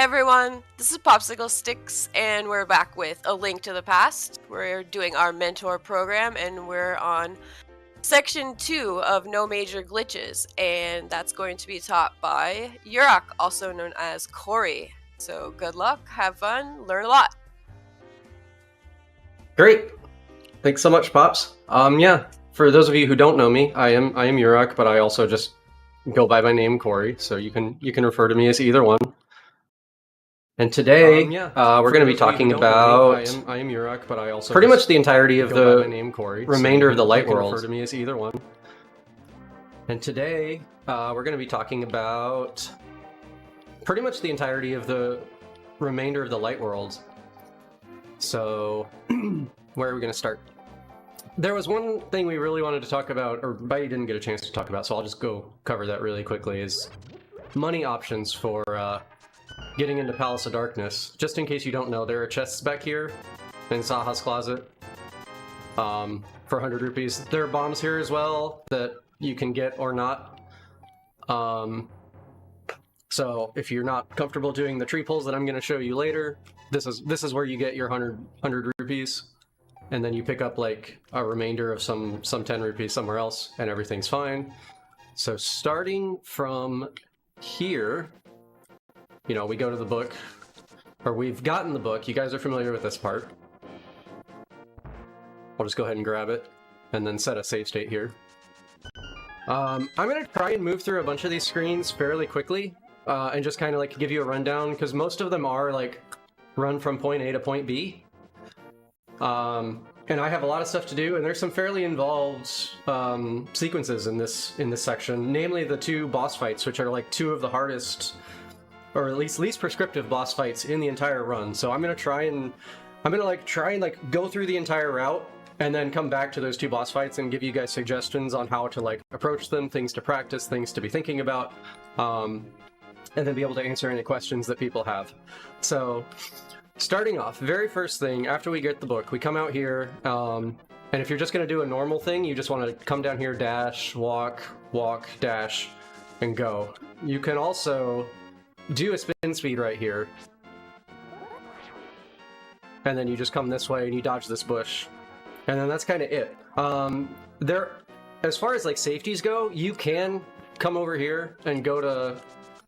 everyone, this is Popsicle Sticks, and we're back with A Link to the Past. We're doing our mentor program, and we're on section 2 of No Major Glitches, and that's going to be taught by Yeroc, also known as Corey. So good luck, have fun, learn a lot. Great. Thanks so much, Pops. Yeah, for those of you who don't know me, I am Yeroc, but I also just go by my name Corey, so you can refer to me as either one. And today, we're going to be talking about I am Yeroc, but I also pretty much the entirety of the name Corey, remainder of the light world. Refer to me as either one. And today, we're going to be talking about pretty much the entirety of the remainder of the light world. So, where are we going to start? There was one thing we really wanted to talk about, or Bai didn't get a chance to talk about, so I'll just go cover that really quickly, is money options for getting into Palace of Darkness. Just in case you don't know, there are chests back here in Saha's closet for 100 rupees. There are bombs here as well that you can get or not. So if you're not comfortable doing the tree pulls that I'm going to show you later, this is where you get your 100 rupees, and then you pick up like a remainder of some 10 rupees somewhere else, and everything's fine. So starting from here, you know, we go to the book, or we've gotten the book. You guys are familiar with this part. I'll just go ahead and grab it, and then set a save state here. I'm going to try and move through a bunch of these screens fairly quickly, and just kind of like give you a rundown, because most of them are like run from point A to point B. And I have a lot of stuff to do, and there's some fairly involved sequences in this section, namely the two boss fights, which are like two of the hardest, or at least prescriptive boss fights in the entire run. So I'm gonna try and go through the entire route, and then come back to those two boss fights and give you guys suggestions on how to like approach them, things to practice, things to be thinking about, and then be able to answer any questions that people have. So, starting off, very first thing, after we get the book, we come out here, and if you're just going to do a normal thing, you just want to come down here, dash, walk, dash, and go. You can also do a spin speed right here, and then you just come this way and you dodge this bush, and then that's kind of it. As far as like safeties go, you can come over here and go to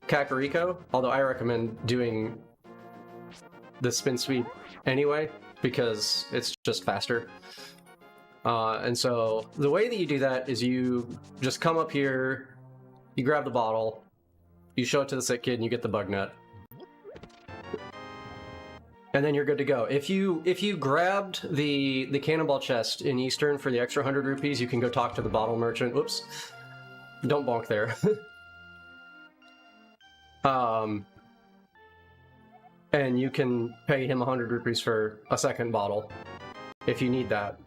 Kakariko, although I recommend doing the spin speed anyway, because it's just faster. And so the way that you do that is you just come up here, you grab the bottle, you show it to the sick kid, and you get the bug nut. And then you're good to go. If you grabbed the cannonball chest in Eastern for the extra 100 rupees, you can go talk to the bottle merchant. Oops. Don't bonk there. And you can pay him 100 rupees for a second bottle if you need that.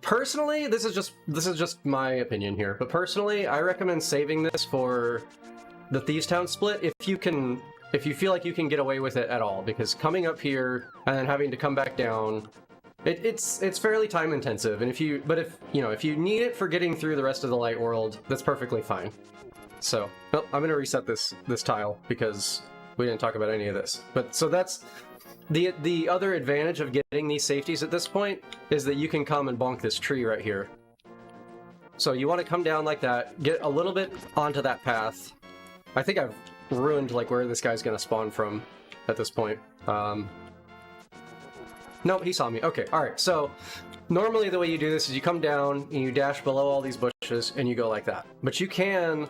Personally, this is just my opinion here, but personally, I recommend saving this for the Thieves Town split if you feel like you can get away with it at all, because coming up here and then having to come back down, it's fairly time intensive. And if you need it for getting through the rest of the light world, that's perfectly fine. So, well, I'm gonna reset this tile because we didn't talk about any of this. But so that's the other advantage of getting these safeties at this point, is that you can come and bonk this tree right here. So you want to come down like that, get a little bit onto that path. I think I've ruined like where this guy's gonna spawn from at this point. No, he saw me. Okay, alright, so normally the way you do this is you come down and you dash below all these bushes and you go like that. But you can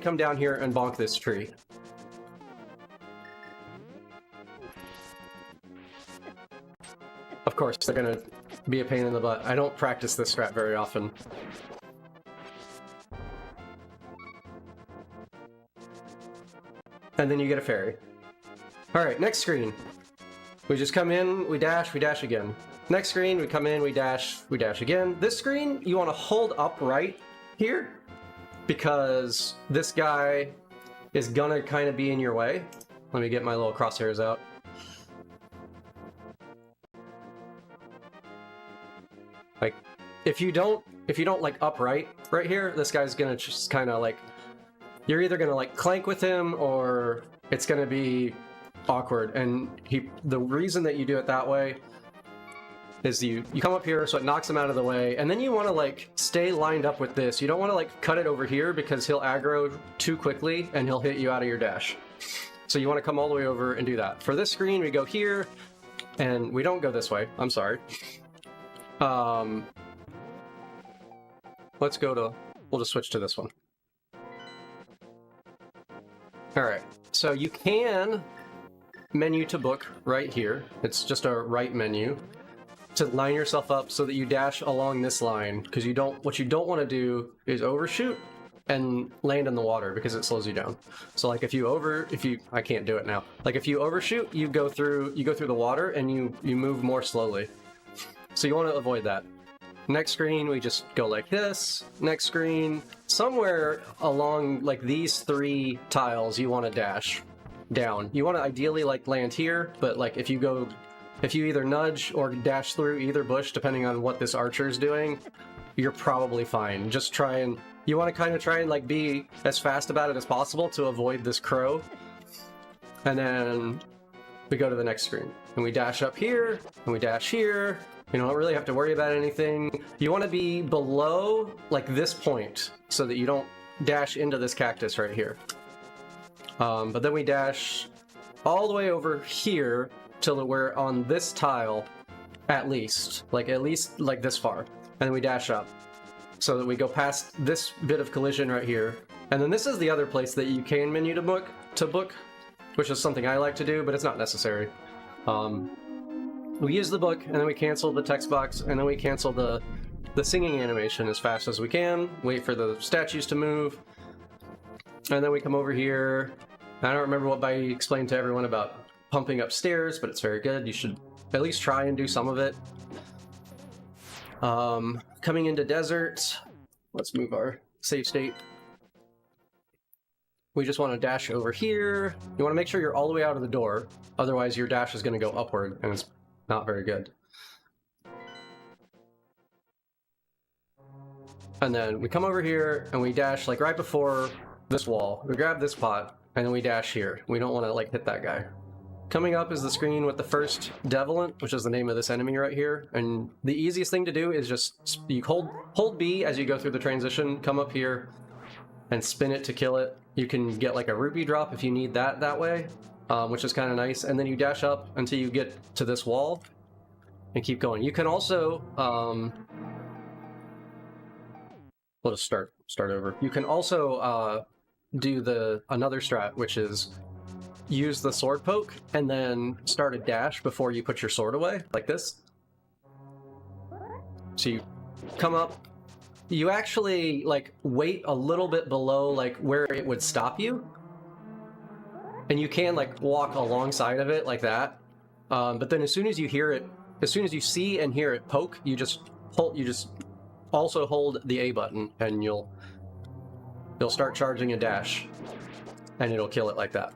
come down here and bonk this tree. Of course, they're gonna be a pain in the butt. I don't practice this strat very often. And then you get a fairy. Alright, next screen. We just come in, we dash again. Next screen, we come in, we dash again. This screen, you want to hold up right here, because this guy is gonna kind of be in your way. Let me get my little crosshairs out. Like, if you don't like upright right here, this guy's gonna just kind of like you're either gonna like clank with him or it's gonna be awkward. And the reason that you do it that way is you come up here so it knocks him out of the way, and then you want to like stay lined up with this. You don't want to like cut it over here because he'll aggro too quickly and he'll hit you out of your dash. So you want to come all the way over and do that. For this screen, we go here, and we don't go this way. I'm sorry. Let's go to, we'll just switch to this one. All right, so you can menu to book right here. It's just a right menu to line yourself up so that you dash along this line, because what you don't want to do is overshoot and land in the water because it slows you down. So like I can't do it now. Like if you overshoot, you go through the water and you move more slowly. So you want to avoid that. Next screen, we just go like this. Next screen, somewhere along like these 3 tiles, you want to dash down. You want to ideally like land here, but like if you either nudge or dash through either bush, depending on what this archer is doing, you're probably fine. Just you want to kind of try and like be as fast about it as possible to avoid this crow. And then we go to the next screen and we dash up here and we dash here. You don't really have to worry about anything. You want to be below like this point so that you don't dash into this cactus right here. But then we dash all the way over here till we're on this tile, at least like this far, and then we dash up so that we go past this bit of collision right here. And then this is the other place that you can menu to book, which is something I like to do, but it's not necessary. We use the book, and then we cancel the text box, and then we cancel the singing animation as fast as we can, wait for the statues to move, and then we come over here. I don't remember what Bai explained to everyone about pumping upstairs, but it's very good. You should at least try and do some of it. Coming into desert, let's move our save state. We just want to dash over here. You want to make sure you're all the way out of the door, otherwise your dash is going to go upward, and it's not very good. And then we come over here and we dash like right before this wall. We grab this pot and then we dash here. We don't want to like hit that guy. Coming up is the screen with the first Devilant, which is the name of this enemy right here. And the easiest thing to do is just you hold B as you go through the transition, come up here and spin it to kill it. You can get like a rupee drop if you need that way, which is kind of nice. And then you dash up until you get to this wall and keep going. You can also, we'll just start over. You can also do another strat, which is use the sword poke and then start a dash before you put your sword away, like this. So you come up, you actually like wait a little bit below like where it would stop you, and you can like walk alongside of it like that. But then as soon as you see and hear it poke, you just also hold the A button and you'll start charging a dash and it'll kill it like that.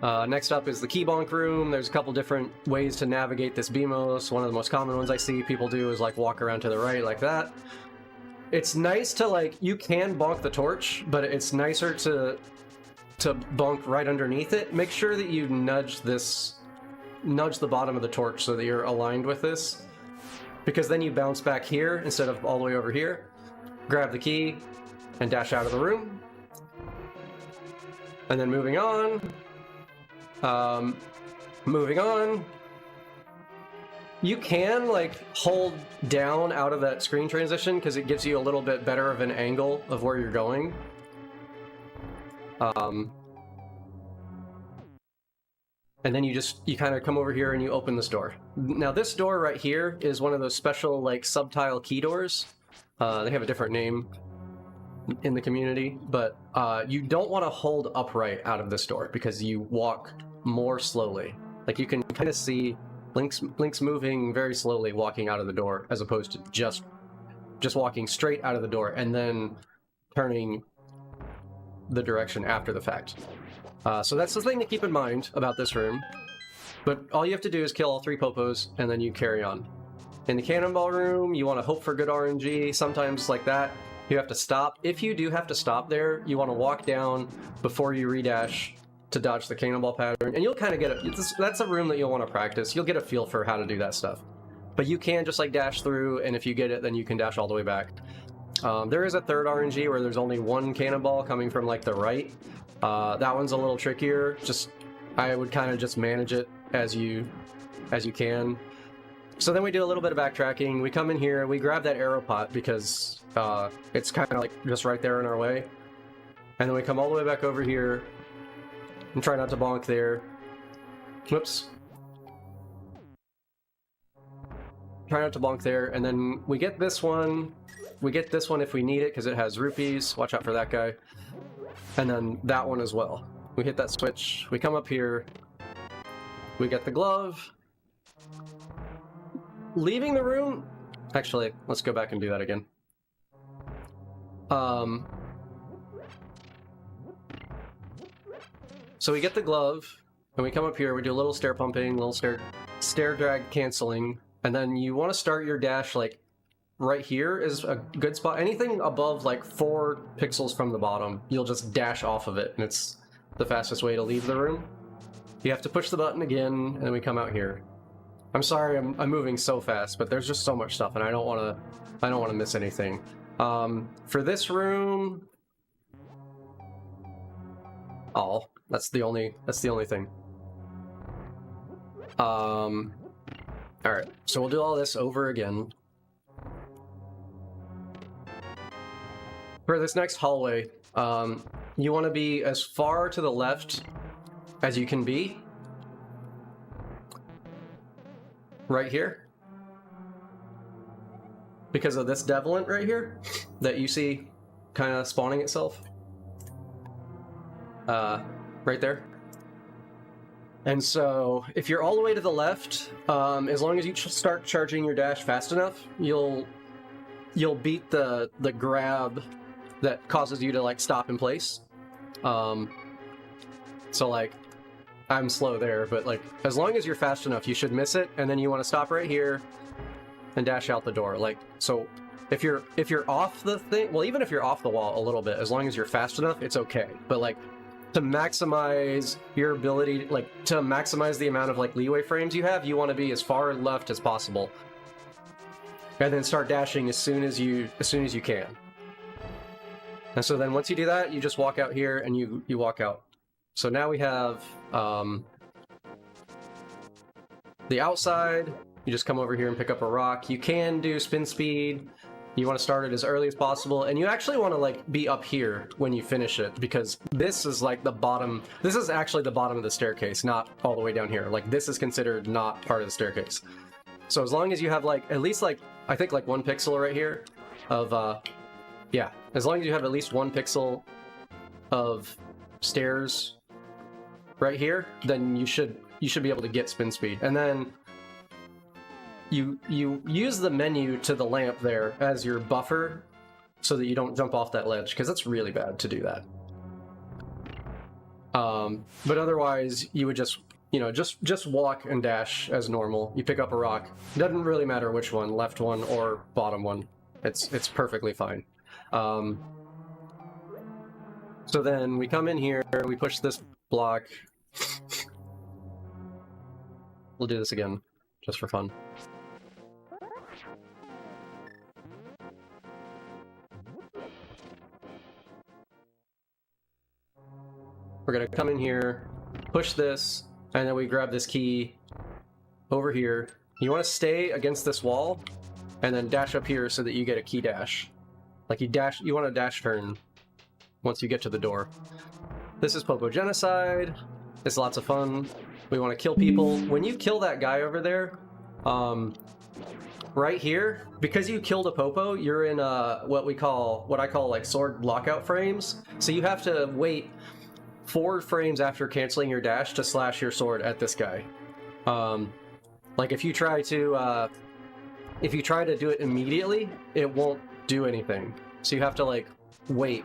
Next up is the key bonk room. There's a couple different ways to navigate this BMOS. One of the most common ones I see people do is like walk around to the right like that. It's nice to like, you can bonk the torch, but it's nicer to bonk right underneath it. Make sure that you nudge the bottom of the torch so that you're aligned with this, because then you bounce back here instead of all the way over here. Grab the key and dash out of the room. And then moving on, you can like hold down out of that screen transition because it gives you a little bit better of an angle of where you're going. And then you kind of come over here and you open this door. Now this door right here is one of those special like subtile key doors. They have a different name in the community, but you don't want to hold upright out of this door because you walk more slowly. Like you can kind of see Link's moving very slowly walking out of the door, as opposed to just walking straight out of the door and then turning the direction after the fact. So that's the thing to keep in mind about this room. But all you have to do is kill all 3 popos and then you carry on. In the cannonball room, you want to hope for good RNG. Sometimes like that, You have to stop. If you do have to stop there, you want to walk down before you redash to dodge the cannonball pattern, and you'll kind of get a... That's a room that you'll want to practice. You'll get a feel for how to do that stuff. But you can just like dash through, and if you get it, then you can dash all the way back. There is a third RNG where there's only one cannonball coming from like the right. That one's a little trickier. I would kind of just manage it as you can. So then we do a little bit of backtracking. We come in here, we grab that arrow pot because it's kind of like just right there in our way. And then we come all the way back over here and try not to bonk there. Whoops. Try not to bonk there, and then we get this one. We get this one if we need it because it has rupees. Watch out for that guy. And then that one as well. We hit that switch. We come up here. We get the glove. Leaving the room. Actually, let's go back and do that again. So we get the glove, and we come up here. We do a little stair pumping, little stair drag canceling, and then you want to start your dash like right here is a good spot. Anything above like 4 pixels from the bottom, you'll just dash off of it, and it's the fastest way to leave the room. You have to push the button again, and then we come out here. I'm sorry, I'm moving so fast, but there's just so much stuff, and I don't want to miss anything. For this room, oh, that's the only thing. All right, so we'll do all this over again. For this next hallway, you want to be as far to the left as you can be. Right here. Because of this devilant right here that you see kind of spawning itself. Right there. And so, if you're all the way to the left, as long as you start charging your dash fast enough, you'll beat the grab that causes you to like stop in place. So like, I'm slow there, but like, as long as you're fast enough, you should miss it, and then you want to stop right here and dash out the door. Like, so if you're off the thing, well, even if you're off the wall a little bit, as long as you're fast enough, it's okay. But like, to maximize your ability, like to maximize the amount of like leeway frames you have, you want to be as far left as possible, and then start dashing as soon as you can. And so then once you do that, you just walk out here and you walk out. So now we have the outside. You just come over here and pick up a rock. You can do spin speed. You want to start it as early as possible, and you actually want to like be up here when you finish it, because this is like the bottom. This is actually the bottom of the staircase, not all the way down here. Like, this is considered not part of the staircase. So as long as you have like at least like, I think like 1 pixel right here of yeah, as long as you have at least 1 pixel of stairs right here, then you should be able to get spin speed. And then you use the menu to the lamp there as your buffer so that you don't jump off that ledge, because it's really bad to do that. But otherwise, you would just, you know, just walk and dash as normal. You pick up a rock. Doesn't really matter which one, left one or bottom one. It's perfectly fine. So then we come in here, we push this block. We'll do this again, just for fun. We're gonna come in here, push this, and then we grab this key over here. You want to stay against this wall, and then dash up here so that you get a key dash. Like you want to dash turn once you get to the door. This is Popo Genocide. It's lots of fun. We want to kill people. When you kill that guy over there, right here, because you killed a Popo, you're in what I call like sword lockout frames. So you have to wait 4 frames after canceling your dash to slash your sword at this guy. Like if you try to do it immediately, it won't do anything. So you have to like wait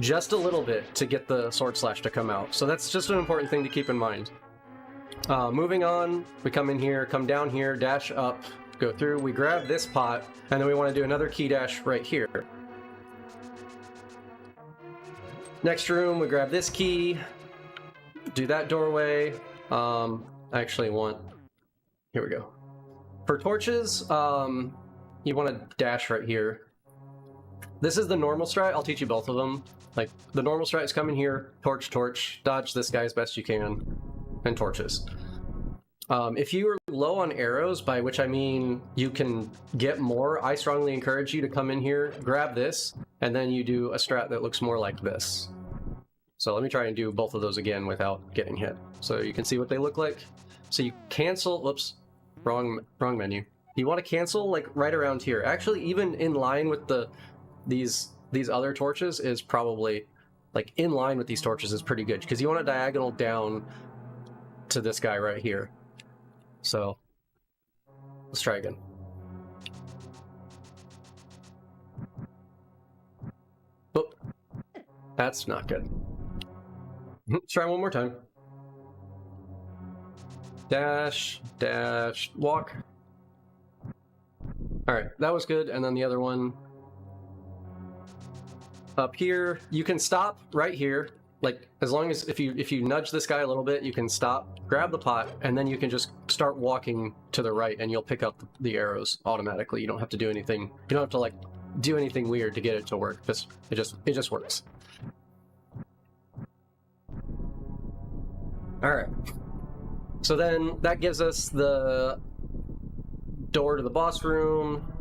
just a little bit to get the sword slash to come out. So that's just an important thing to keep in mind. Moving on, we come in here, come down here, dash up, go through. We grab this pot, and then we want to do another key dash right here. Next room, we grab this key, do that doorway. I actually want... Here we go. For torches, you want to dash right here. This is the normal strat. I'll teach you both of them. Like, the normal strat is come in here, torch, torch, dodge this guy as best you can, and torches. If you are low on arrows, by which I mean you can get more, I strongly encourage you to come in here, grab this, and then you do a strat that looks more like this. So let me try and do both of those again without getting hit. So you can see what they look like. So you cancel, whoops, wrong menu. You want to cancel like right around here. Actually, even in line with these other torches is probably, like in line with these torches is pretty good, because you want to diagonal down to this guy right here. So let's try again. Oh, that's not good. Let's try one more time. Dash, dash, walk. Alright, that was good. And then the other one up here, you can stop right here. Like, as long as if you nudge this guy a little bit, you can stop, grab the pot, and then you can just start walking to the right, and you'll pick up the arrows automatically. You don't have to do anything. You don't have to like do anything weird to get it to work. It just works. All right. So then that gives us the door to the boss room.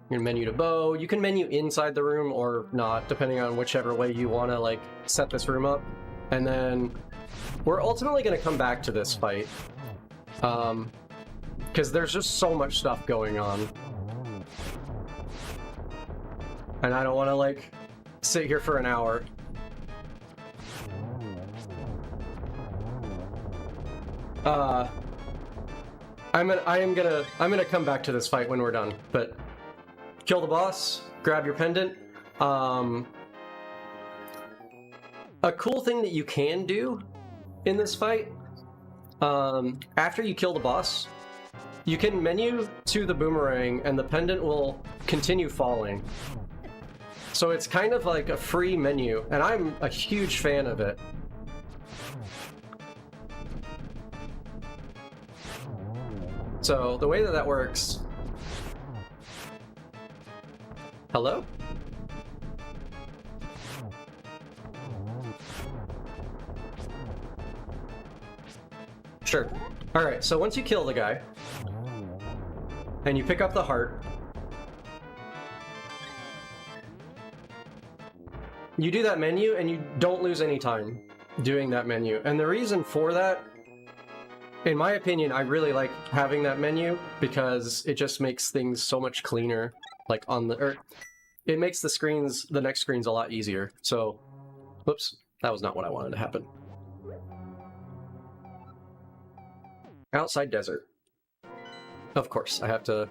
You can menu to bow. You can menu inside the room or not, depending on whichever way you want to like set this room up. And then we're ultimately going to come back to this fight, because there's just so much stuff going on, and I don't want to like sit here for an hour. I'm gonna come back to this fight when we're done, but kill the boss, grab your pendant. A cool thing that you can do in this fight, after you kill the boss, you can menu to the boomerang and the pendant will continue falling. So it's kind of like a free menu, and I'm a huge fan of it. So the way that works... Hello? Sure. Alright, so once you kill the guy, and you pick up the heart, you do that menu, and you don't lose any time doing that menu. And the reason for that, in my opinion, I really like having that menu, because it just makes things so much cleaner, like on the... Or it makes the next screens a lot easier. So, whoops, that was not what I wanted to happen. Outside desert. Of course, I have to...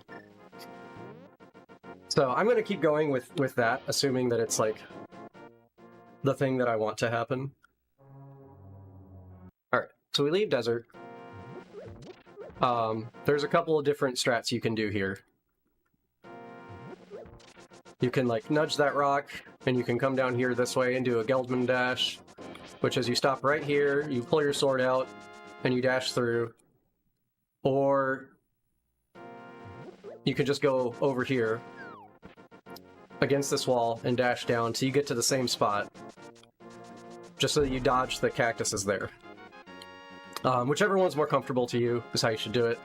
So I'm going to keep going with that, assuming that it's like the thing that I want to happen. Alright, so we leave desert. There's a couple of different strats you can do here. You can like nudge that rock, and you can come down here this way and do a Geldman dash, which is you stop right here, you pull your sword out, and you dash through. Or you could just go over here against this wall and dash down till you get to the same spot, just so that you dodge the cactuses there. Whichever one's more comfortable to you is how you should do it.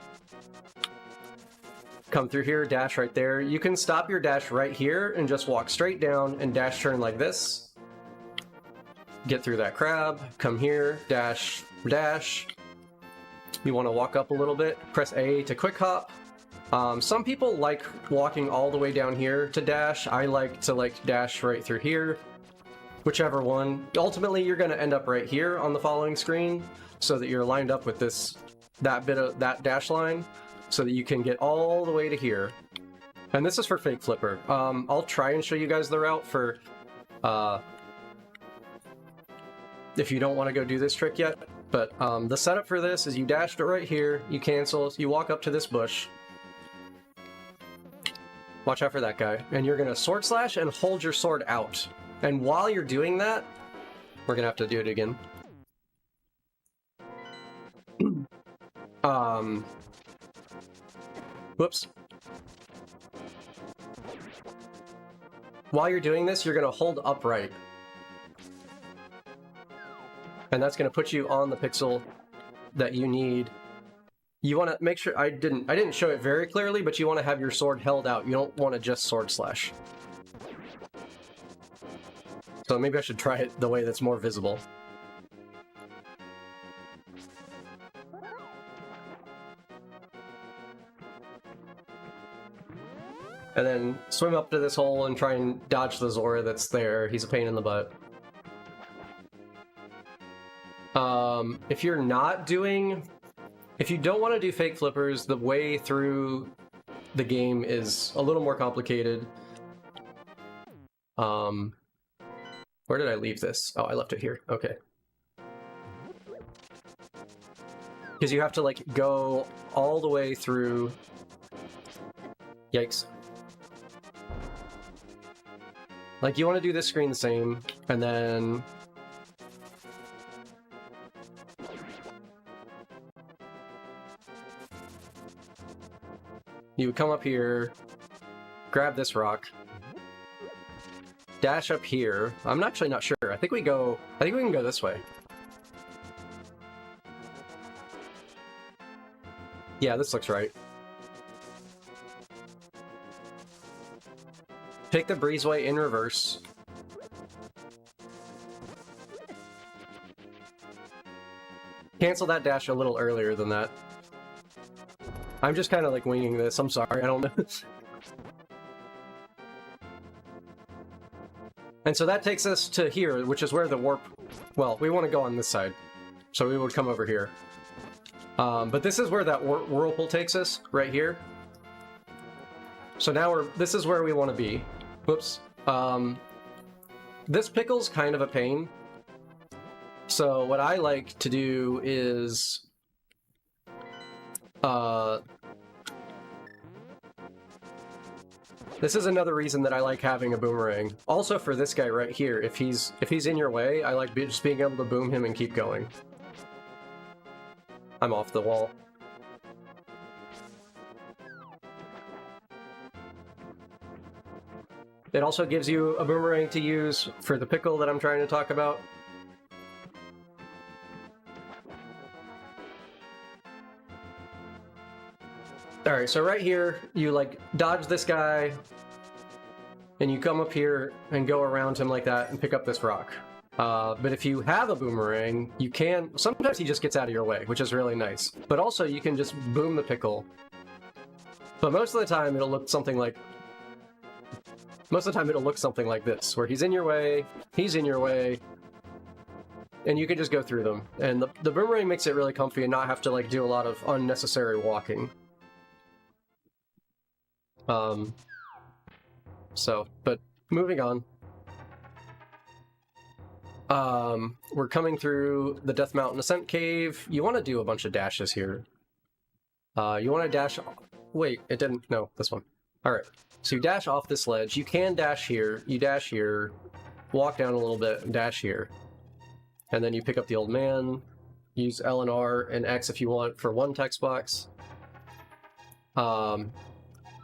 Come through here, dash right there. You can stop your dash right here and just walk straight down and dash turn like this. Get through that crab, come here, dash, dash. You want to walk up a little bit, press A to quick hop. Some people like walking all the way down here to dash. I like to dash right through here. Whichever one. Ultimately, you're going to end up right here on the following screen, so that you're lined up with that dash line, so that you can get all the way to here. And this is for Fake Flipper. I'll try and show you guys the route for if you don't want to go do this trick yet. But the setup for this is you dash it right here, you cancel, you walk up to this bush. Watch out for that guy. And you're gonna sword slash and hold your sword out. And while you're doing that, we're gonna have to do it again. Whoops. While you're doing this, you're gonna hold upright. And that's gonna put you on the pixel that you need. You want to make sure I didn't show it very clearly, but you want to have your sword held out. You don't want to just sword slash. So maybe I should try it the way that's more visible. And then swim up to this hole and try and dodge the Zora that's there. He's a pain in the butt. If you're not doing... If you don't want to do fake flippers, the way through the game is a little more complicated. Where did I leave this? Oh, I left it here. Okay. Because you have to, like, go all the way through... Yikes. Like, you want to do this screen the same, and then... You would come up here, grab this rock, dash up here. I'm actually not sure. I think we can go this way. Yeah, this looks right. Take the breezeway in reverse. Cancel that dash a little earlier than that. I'm just kind of like winging this. I'm sorry, I don't know. And so that takes us to here, which is where the warp... Well, we want to go on this side. So we would come over here. But this is where that whirlpool takes us, right here. So now this is where we want to be. Whoops. This pickle's kind of a pain. So what I like to do is... This is another reason that I like having a boomerang. Also for this guy right here, if he's in your way, I like just being able to boom him and keep going. I'm off the wall. It also gives you a boomerang to use for the pickle that I'm trying to talk about. Alright, so right here, you like dodge this guy, and you come up here and go around him like that and pick up this rock. But if you have a boomerang, you can... Sometimes he just gets out of your way, which is really nice. But also, you can just boom the pickle. But most of the time, it'll look something like... Most of the time, it'll look something like this, where he's in your way, and you can just go through them. And the boomerang makes it really comfy and not have to like do a lot of unnecessary walking. But moving on. We're coming through the Death Mountain Ascent Cave. You want to do a bunch of dashes here. You want to dash... Wait, it didn't... No, this one. Alright, so you dash off this ledge. You can dash here. You dash here. Walk down a little bit and dash here. And then you pick up the old man. Use L and R and X if you want for one text box.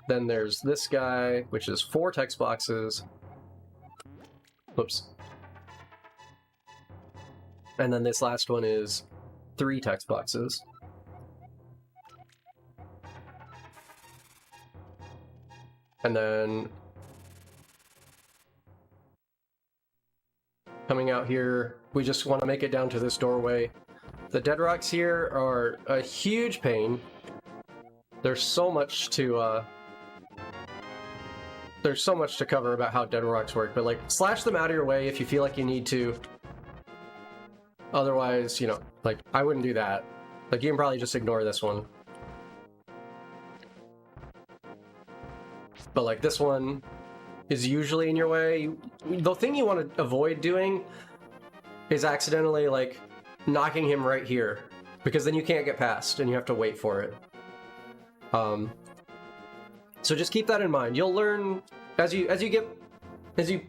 Then there's this guy, which is 4 text boxes. Whoops. And then this last one is 3 text boxes. And then coming out here, we just want to make it down to this doorway. The dead rocks here are a huge pain. There's so much to cover about how dead rocks work, but like slash them out of your way if you feel like you need to. Otherwise, you know, like I wouldn't do that. Like you can probably just ignore this one. But like this one is usually in your way. The thing you want to avoid doing is accidentally like knocking him right here, because then you can't get past and you have to wait for it. So just keep that in mind. You'll learn as you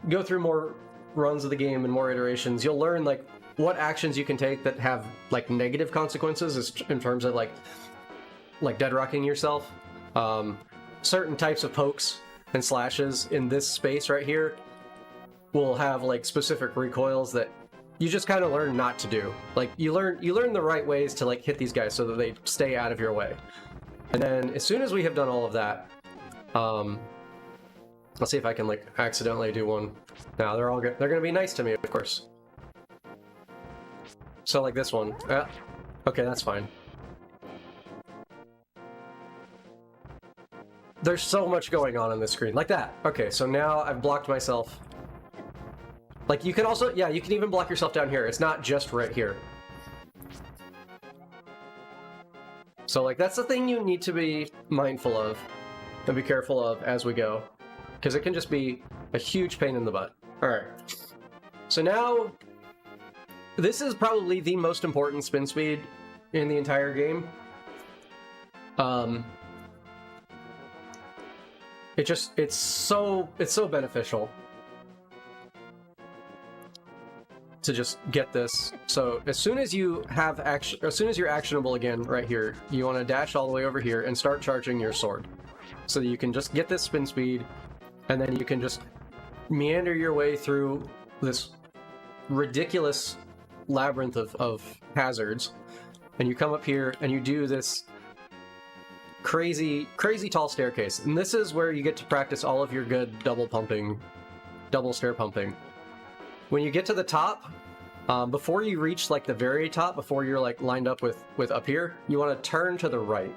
go through more runs of the game and more iterations, you'll learn like what actions you can take that have like negative consequences in terms of like dead-rocking yourself. Certain types of pokes and slashes in this space right here will have like specific recoils that you just kind of learn not to do. Like you learn the right ways to like hit these guys so that they stay out of your way. And then as soon as we have done all of that, let's see if I can like accidentally do one. Now they're all good. They're gonna be nice to me, of course. So like this one. Okay, that's fine. There's so much going on this screen. Like that. Okay, so now I've blocked myself. Like you can also, yeah, you can even block yourself down here. It's not just right here. So like that's the thing you need to be mindful of and be careful of as we go, because it can just be a huge pain in the butt. All right. So now this is probably the most important spin speed in the entire game. It's so beneficial to just get this. So as soon as you have action, as soon as you're actionable again right here, you want to dash all the way over here and start charging your sword, so that you can just get this spin speed, and then you can just meander your way through this ridiculous labyrinth of hazards, and you come up here and you do this crazy tall staircase. And this is where you get to practice all of your good double stair pumping. When you get to the top, before you reach like the very top, before you're like lined up with up here, you want to turn to the right.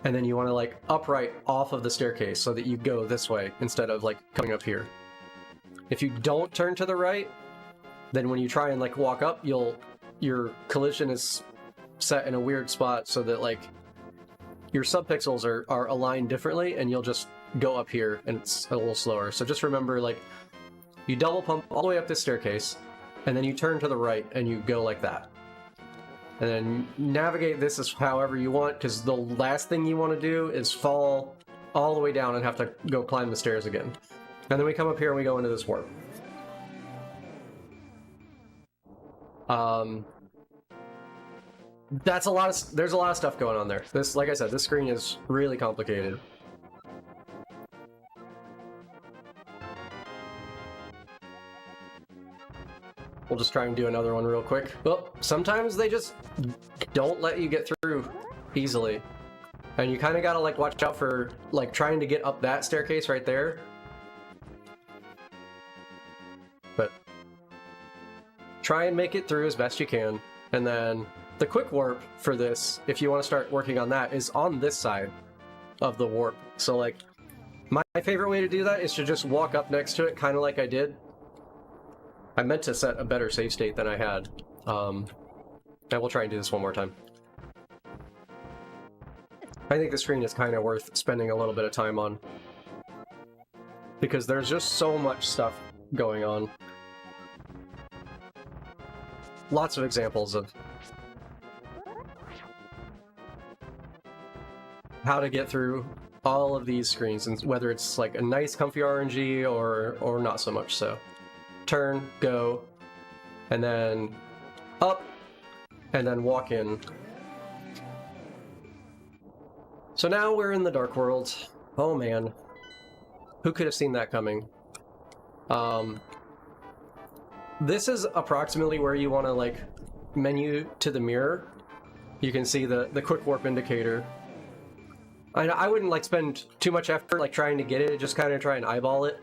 And then you want to like upright off of the staircase so that you go this way instead of like coming up here. If you don't turn to the right, then when you try and like walk up, your collision is set in a weird spot so that like your subpixels are aligned differently, and you'll just go up here and it's a little slower. So just remember, like, you double pump all the way up this staircase, and then you turn to the right and you go like that. And then navigate this as however you want, because the last thing you want to do is fall all the way down and have to go climb the stairs again. And then we come up here and we go into this warp. There's a lot of stuff going on there. This, like I said, this screen is really complicated. We'll just try and do another one real quick. Well, sometimes they just don't let you get through easily. And you kind of gotta like watch out for like trying to get up that staircase right there. But try and make it through as best you can. And then the quick warp for this, if you want to start working on that, is on this side of the warp. So like, my favorite way to do that is to just walk up next to it, kind of like I did. I meant to set a better save state than I had. And we'll try and do this one more time. I think the screen is kind of worth spending a little bit of time on, because there's just so much stuff going on. Lots of examples of how to get through all of these screens, and whether it's like a nice comfy RNG or not so much so. Turn, go, and then up, and then walk in. So now we're in the Dark World. Oh man. Who could have seen that coming? This is approximately where you want to like menu to the mirror. You can see the quick warp indicator. I wouldn't like spend too much effort like trying to get it, just kind of try and eyeball it.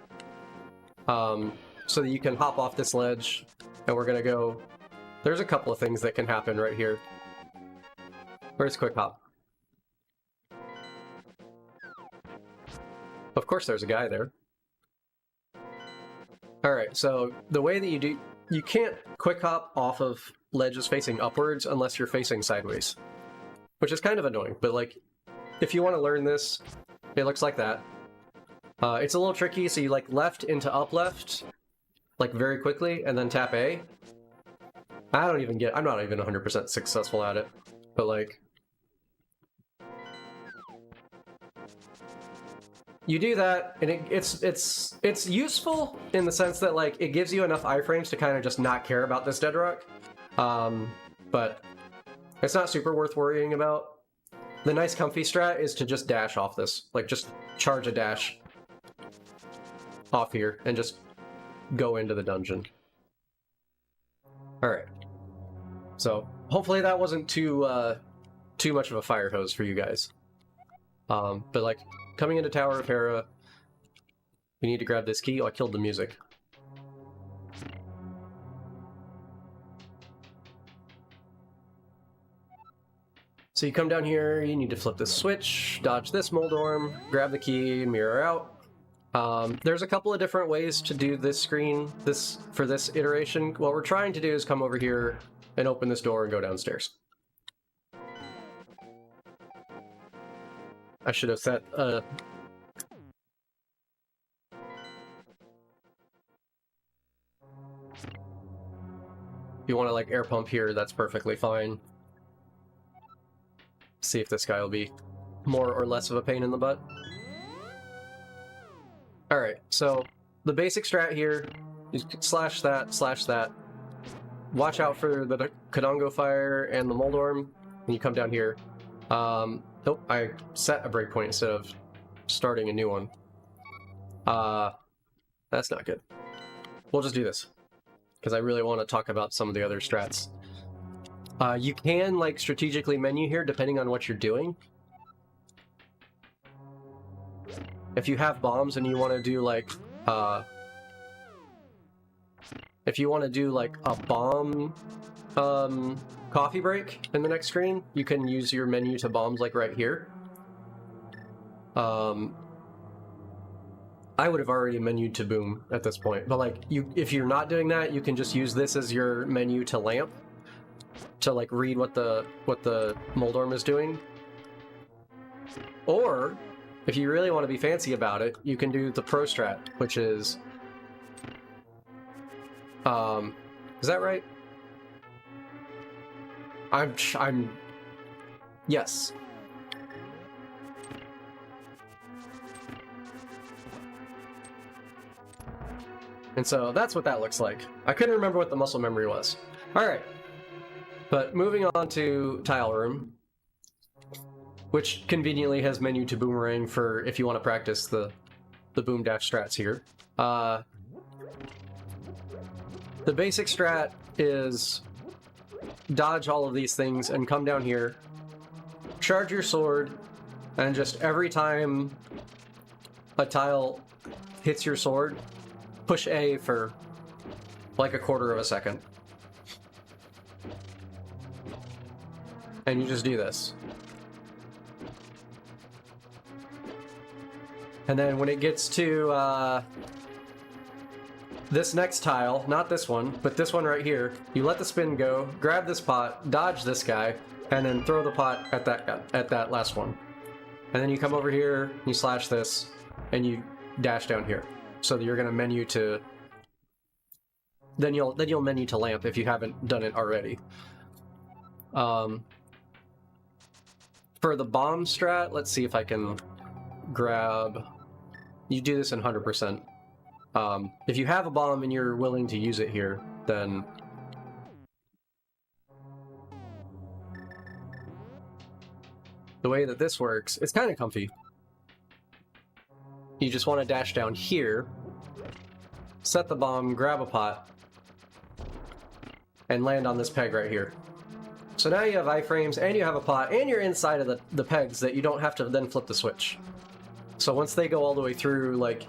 So that you can hop off this ledge, and we're gonna go. There's a couple of things that can happen right here. Where's quick hop? Of course there's a guy there. Alright, so the way that you can't quick hop off of ledges facing upwards unless you're facing sideways. Which is kind of annoying, but like, if you want to learn this, it looks like that. It's a little tricky, so you like left into up left, like very quickly, and then tap A. I'm not even 100% successful at it, but like, you do that, and it's useful in the sense that like it gives you enough iframes to kind of just not care about this dead rock, but it's not super worth worrying about. The nice comfy strat is to just dash off this, like just charge a dash off here and just go into the dungeon. All right. So hopefully that wasn't too much of a fire hose for you guys. But like coming into Tower of Hera, we need to grab this key. Oh, I killed the music. So you come down here, you need to flip this switch, dodge this Moldorm, grab the key, mirror out. There's a couple of different ways to do this screen for this iteration. What we're trying to do is come over here and open this door and go downstairs. I should have set if you want to like air pump here, that's perfectly fine. See if this guy will be more or less of a pain in the butt. Alright, so the basic strat here is slash that. Watch out for the Kadongo fire and the Moldorm when you come down here. Nope, I set a breakpoint instead of starting a new one. That's not good. We'll just do this, because I really want to talk about some of the other strats. You can like strategically menu here depending on what you're doing. If you have bombs and you want to do like a bomb coffee break in the next screen, you can use your menu to bombs like right here. I would have already menued to boom at this point, but like if you're not doing that, you can just use this as your menu to lamp to like read what the Moldorm is doing. Or if you really want to be fancy about it, you can do the pro strat, which is that right? I'm yes. And so that's what that looks like. I couldn't remember what the muscle memory was. All right. But moving on to Tile Room, which conveniently has menu to boomerang for if you want to practice the boom dash strats here. The basic strat is dodge all of these things and come down here, charge your sword, and just every time a tile hits your sword, push A for like a quarter of a second. And you just do this. And then when it gets to this next tile, not this one, but this one right here, you let the spin go, grab this pot, dodge this guy, and then throw the pot at that last one. And then you come over here, you slash this, and you dash down here. So that you're gonna menu to then you'll menu to lamp if you haven't done it already. For the bomb strat, let's see if I can grab. You do this in 100%. If you have a bomb and you're willing to use it here, then the way that this works, it's kind of comfy. You just want to dash down here, set the bomb, grab a pot, and land on this peg right here. So now you have iframes, and you have a pot, and you're inside of the pegs that you don't have to then flip the switch. So once they go all the way through, like,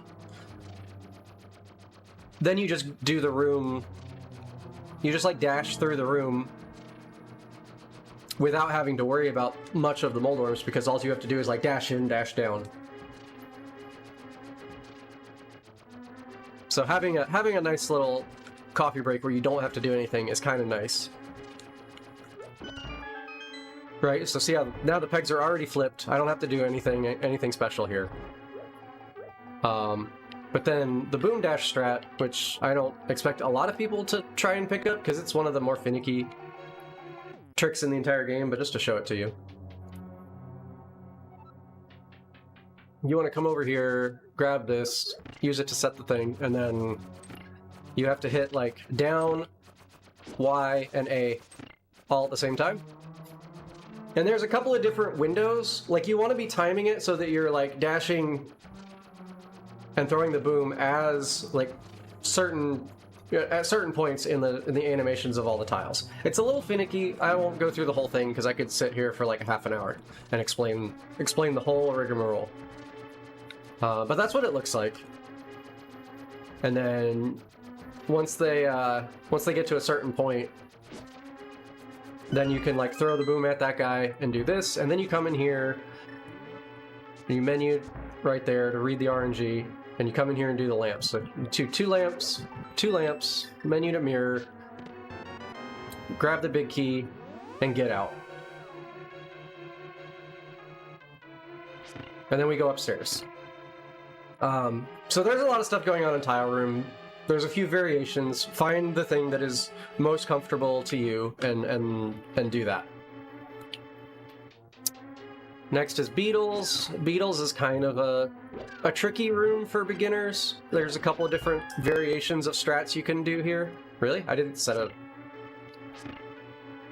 then you just do the room, you just like dash through the room without having to worry about much of the Moldorms, because all you have to do is like dash in, dash down. So having a nice little coffee break where you don't have to do anything is kind of nice. Right, so see how now the pegs are already flipped. I don't have to do anything special here. But then the boom dash strat, which I don't expect a lot of people to try and pick up because it's one of the more finicky tricks in the entire game, but just to show it to you. You want to come over here, grab this, use it to set the thing, and then you have to hit like down, Y, and A all at the same time. And there's a couple of different windows. Like you want to be timing it so that you're like dashing and throwing the boom as like at certain points in the animations of all the tiles. It's a little finicky. I won't go through the whole thing because I could sit here for like a half an hour and explain the whole rigmarole. But that's what it looks like. And then once they get to a certain point, then you can like throw the boom at that guy and do this, and then you come in here and you menu right there to read the RNG, and you come in here and do the lamps. So two lamps, menu to mirror, grab the big key, and get out. And then we go upstairs. So there's a lot of stuff going on in Tile Room. There's a few variations. Find the thing that is most comfortable to you and do that. Next is Beetles. Beetles is kind of a tricky room for beginners. There's a couple of different variations of strats you can do here. Really? I didn't set a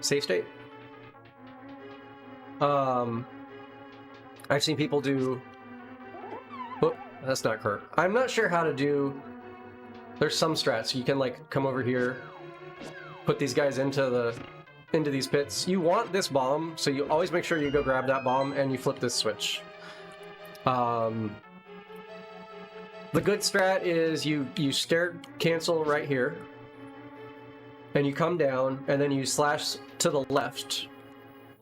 save state. I've seen people do... Oh, that's not correct. I'm not sure how to do... There's some strats. You can like come over here, put these guys into these pits. You want this bomb, so you always make sure you go grab that bomb and you flip this switch. The good strat is you stair cancel right here, and you come down, and then you slash to the left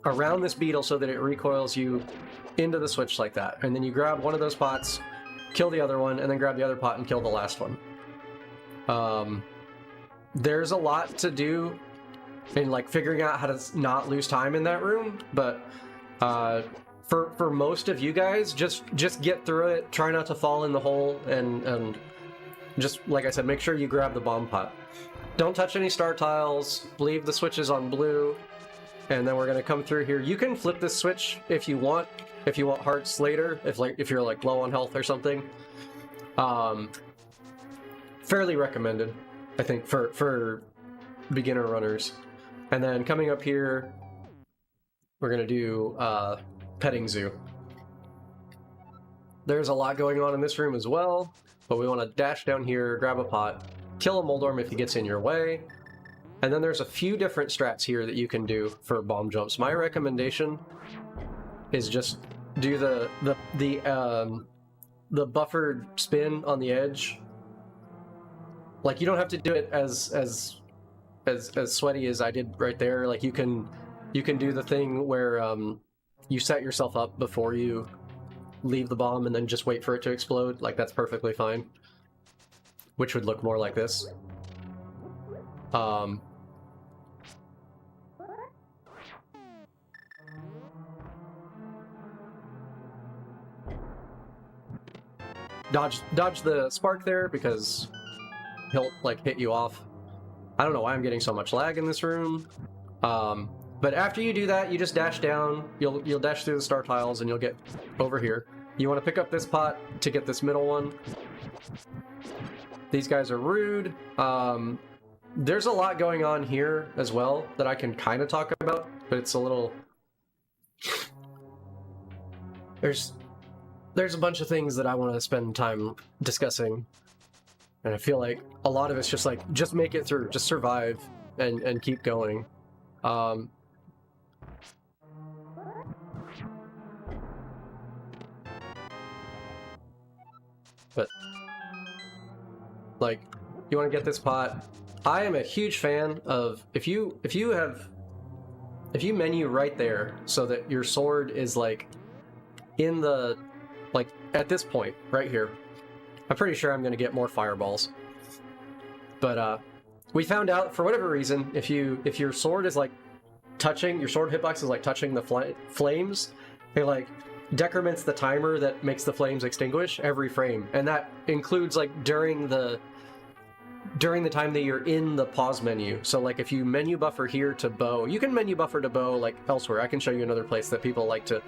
around this beetle so that it recoils you into the switch like that. And then you grab one of those pots, kill the other one, and then grab the other pot and kill the last one. There's a lot to do in like figuring out how to not lose time in that room, but for most of you guys, just get through it. Try not to fall in the hole, and just like I said, make sure you grab the bomb pot. Don't touch any star tiles. Leave the switches on blue, and then we're gonna come through here. You can flip this switch if you want. If you want hearts later, if you're like low on health or something. Fairly recommended, I think, for beginner runners. And then coming up here, we're gonna do petting zoo. There's a lot going on in this room as well, but we want to dash down here, grab a pot, kill a Moldorm if he gets in your way, and then there's a few different strats here that you can do for bomb jumps. My recommendation is just do the buffered spin on the edge. Like, you don't have to do it as sweaty as I did right there. Like, you can do the thing where you set yourself up before you leave the bomb and then just wait for it to explode. Like, that's perfectly fine. Which would look more like this. Dodge the spark there because he'll like hit you off. I don't know why I'm getting so much lag in this room. But after you do that, you just dash down. You'll dash through the star tiles and you'll get over here. You want to pick up this pot to get this middle one. These guys are rude. There's a lot going on here as well that I can kind of talk about, but it's a little... There's a bunch of things that I want to spend time discussing. And I feel like a lot of it's just like, just make it through, just survive and keep going. But like, you want to get this pot. I am a huge fan of if you menu right there so that your sword is like in the, like at this point right here. I'm pretty sure I'm going to get more fireballs. But we found out, for whatever reason, if your sword is like touching, your sword hitbox is like touching the flames, they like decrements the timer that makes the flames extinguish every frame, and that includes like during the time that you're in the pause menu. So like if you menu buffer here to bow, you can menu buffer to bow like elsewhere. I can show you another place that people like to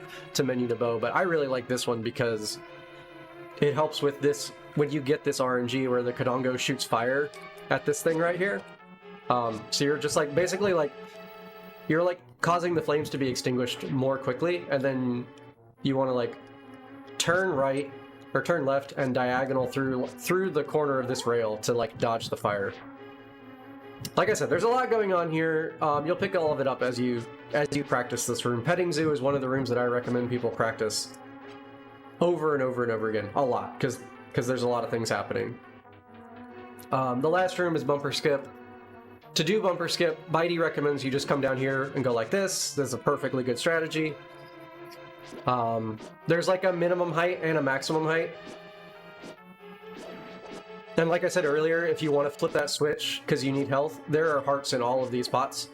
menu to bow, but I really like this one because it helps with this when you get this RNG where the Kadongo shoots fire at this thing right here. So you're just like basically like you're like causing the flames to be extinguished more quickly, and then you want to like turn right or turn left and diagonal through the corner of this rail to like dodge the fire. Like I said, there's a lot going on here. You'll pick all of it up as you practice this room. Petting Zoo is one of the rooms that I recommend people practice over and over and over again, a lot, because there's a lot of things happening. The last room is Bumper Skip. To do Bumper Skip, Bitey recommends you just come down here and go like this. This is a perfectly good strategy. There's like a minimum height and a maximum height. And like I said earlier, if you want to flip that switch because you need health, there are hearts in all of these pots.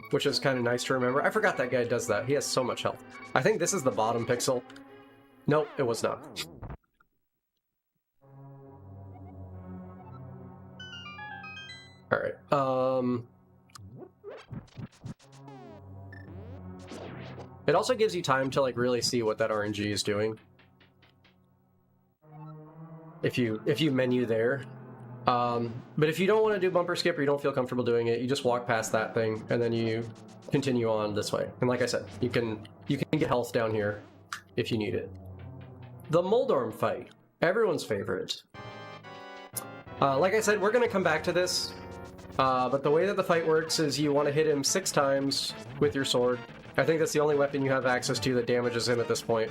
Which is kind of nice to remember. I forgot that guy does that. He has so much health. I think this is the bottom pixel. Nope, it was not. Alright, it also gives you time to like really see what that RNG is doing. If you menu there. But if you don't want to do Bumper Skip or you don't feel comfortable doing it, you just walk past that thing and then you continue on this way. And like I said, you can get health down here if you need it. The Moldorm fight, everyone's favorite. Like I said, we're gonna come back to this. But the way that the fight works is you want to hit him 6 times with your sword. I think that's the only weapon you have access to that damages him at this point.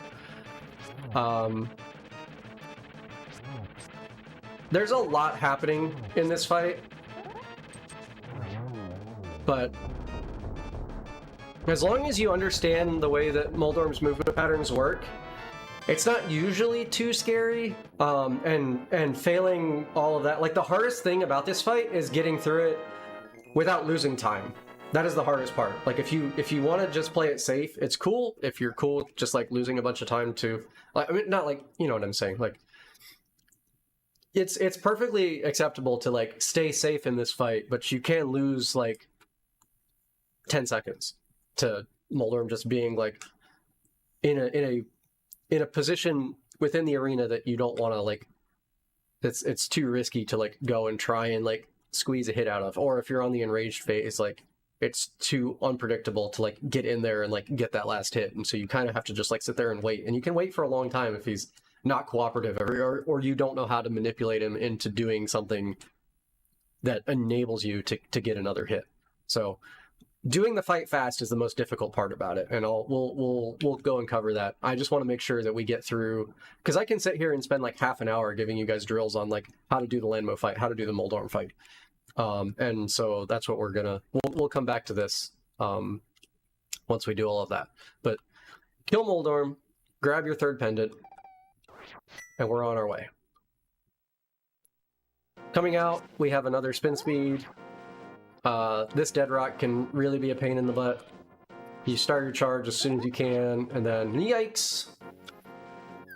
There's a lot happening in this fight, but as long as you understand the way that Moldorm's movement patterns work, it's not usually too scary, and failing all of that. Like, the hardest thing about this fight is getting through it without losing time. That is the hardest part. Like, if you want to just play it safe, it's cool. If you're cool just, like, losing a bunch of time to... Like, I mean, not like... You know what I'm saying? Like, it's perfectly acceptable to, like, stay safe in this fight, but you can lose, like, 10 seconds to Moldorm just being, like, in a position within the arena that you don't want to, like, it's too risky to, like, go and try and, like, squeeze a hit out of. Or if you're on the enraged phase, like, it's too unpredictable to, like, get in there and, like, get that last hit. And so you kind of have to just, like, sit there and wait. And you can wait for a long time if he's not cooperative, or you don't know how to manipulate him into doing something that enables you to get another hit. So doing the fight fast is the most difficult part about it, and we'll go and cover that. I just want to make sure that we get through, because I can sit here and spend like half an hour giving you guys drills on like how to do the Landmo fight, how to do the Moldorm fight, and so that's what we'll come back to this once we do all of that. But kill Moldorm, grab your third pendant, and we're on our way. Coming out, we have another spin speed. This dead rock can really be a pain in the butt. You start your charge as soon as you can, and then yikes!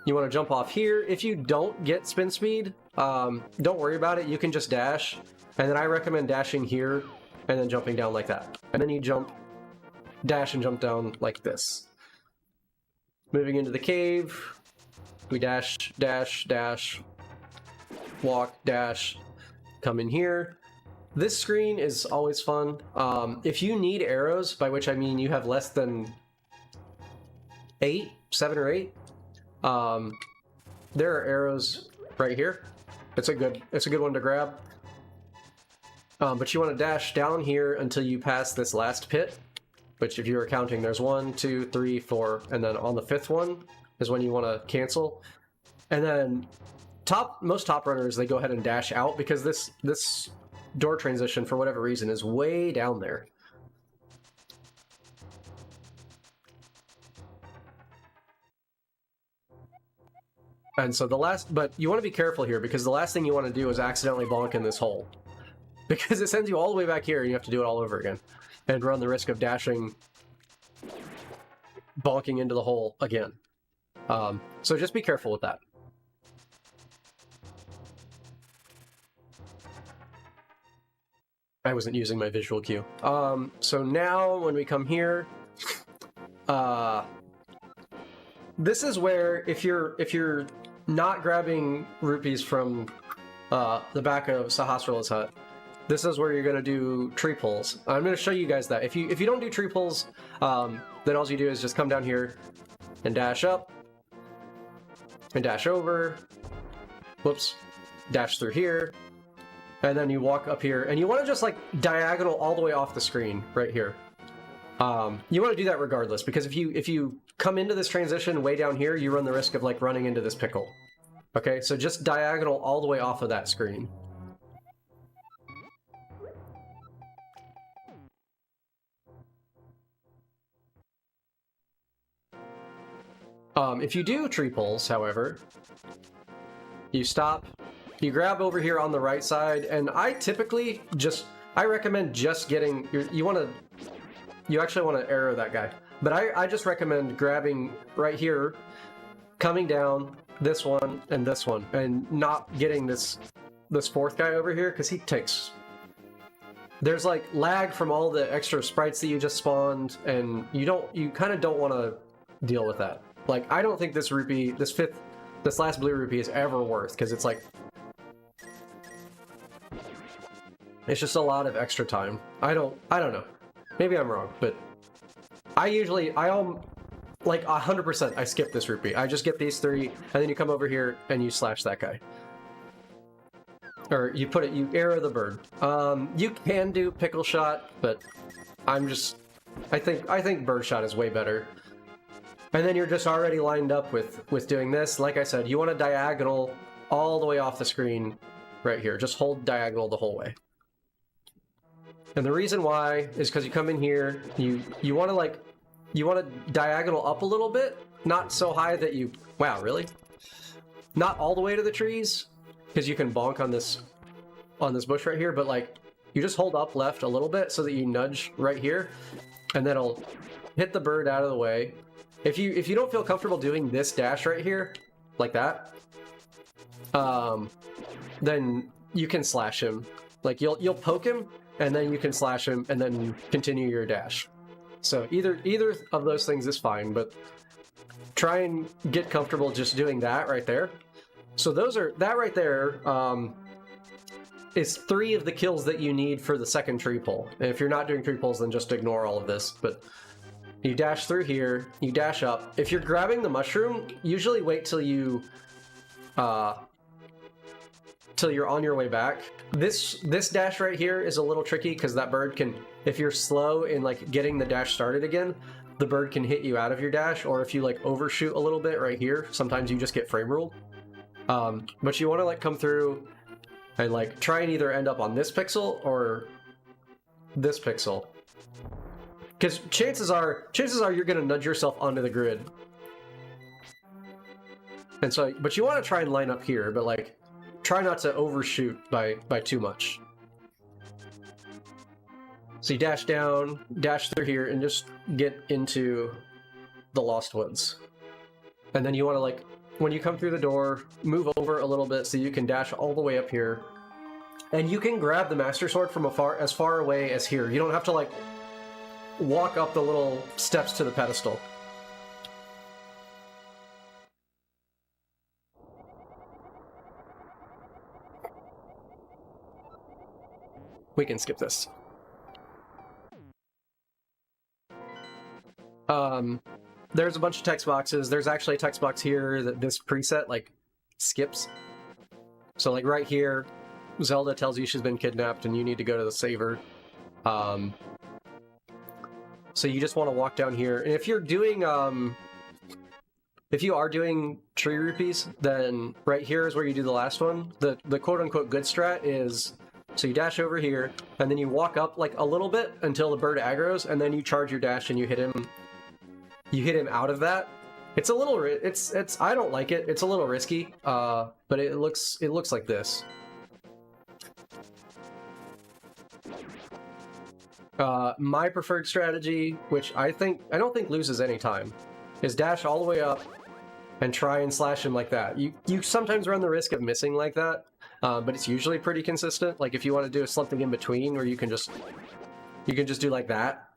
You want to jump off here. If you don't get spin speed, don't worry about it. You can just dash, and then I recommend dashing here and then jumping down like that. And then you jump, dash, and jump down like this. Moving into the cave, we dash, dash, dash, walk, dash, come in here. This screen is always fun. If you need arrows, by which I mean you have less than 7 or 8, there are arrows right here. It's a good one to grab. But you want to dash down here until you pass this last pit, which if you were counting, there's 1, 2, 3, 4, and then on the 5th one is when you want to cancel. And then most top runners, they go ahead and dash out because this door transition, for whatever reason, is way down there. And so but you want to be careful here, because the last thing you want to do is accidentally bonk in this hole. Because it sends you all the way back here and you have to do it all over again. And run the risk of dashing bonking into the hole again. So just be careful with that. I wasn't using my visual cue. So now when we come here, this is where if you're not grabbing rupees from the back of Sahasrarla's hut, this is where you're going to do tree pulls. I'm going to show you guys that. If you don't do tree pulls, then all you do is just come down here and dash up and dash over. Whoops. Dash through here. And then you walk up here, and you want to just like diagonal all the way off the screen right here. You want to do that regardless, because if you come into this transition way down here, you run the risk of like running into this pickle. Okay, so just diagonal all the way off of that screen. If you do tree pulls, however, you stop. You grab over here on the right side, and I recommend just getting you actually want to arrow that guy, but I just recommend grabbing right here, coming down this one, and not getting this fourth guy over here, because there's like lag from all the extra sprites that you just spawned, and you kind of don't want to deal with that. Like, I don't think this last blue rupee is ever worth, because it's like, it's just a lot of extra time. I don't know. Maybe I'm wrong, but like 100% I skip this rupee. I just get these three, and then you come over here and you slash that guy. Or you arrow the bird. You can do pickle shot, but I think bird shot is way better. And then you're just already lined up with doing this. Like I said, you want to diagonal all the way off the screen right here. Just hold diagonal the whole way. And the reason why is because you come in here, you want to diagonal up a little bit, not so high that you, wow, really? Not all the way to the trees, because you can bonk on this bush right here, but like, you just hold up left a little bit so that you nudge right here, and then it'll hit the bird out of the way. If you don't feel comfortable doing this dash right here, like that, then you can slash him. Like, you'll poke him, and then you can slash him, and then continue your dash. So either of those things is fine, but try and get comfortable just doing that right there. So that right there is 3 of the kills that you need for the second tree pull. And if you're not doing tree pulls, then just ignore all of this. But you dash through here, you dash up. If you're grabbing the mushroom, usually wait till you're on your way back. This dash right here is a little tricky, because that bird can, if you're slow in like getting the dash started again, the bird can hit you out of your dash, or if you like overshoot a little bit right here, sometimes you just get frame ruled. But you want to like come through and like try and either end up on this pixel or this pixel, because chances are you're gonna nudge yourself onto the grid. And so, but you want to try and line up here, but like, try not to overshoot by too much. So you dash down, dash through here, and just get into the Lost Woods. And then you want to, like, when you come through the door, move over a little bit so you can dash all the way up here. And you can grab the Master Sword from as far away as here. You don't have to, like, walk up the little steps to the pedestal. We can skip this. There's a bunch of text boxes. There's actually a text box here that this preset, like, skips. So, like, right here, Zelda tells you she's been kidnapped and you need to go to the saver. So you just want to walk down here. And if you're doing, if you are doing tree rupees, then right here is where you do the last one. The quote-unquote good strat is, so you dash over here, and then you walk up like a little bit until the bird aggroes, and then you charge your dash and you hit him. You hit him out of that. It's a little, I don't like it. It's a little risky, but it looks like this. My preferred strategy, which I don't think loses any time, is dash all the way up and try and slash him like that. You sometimes run the risk of missing like that, but it's usually pretty consistent. Like if you want to do something in between where you can just do like that.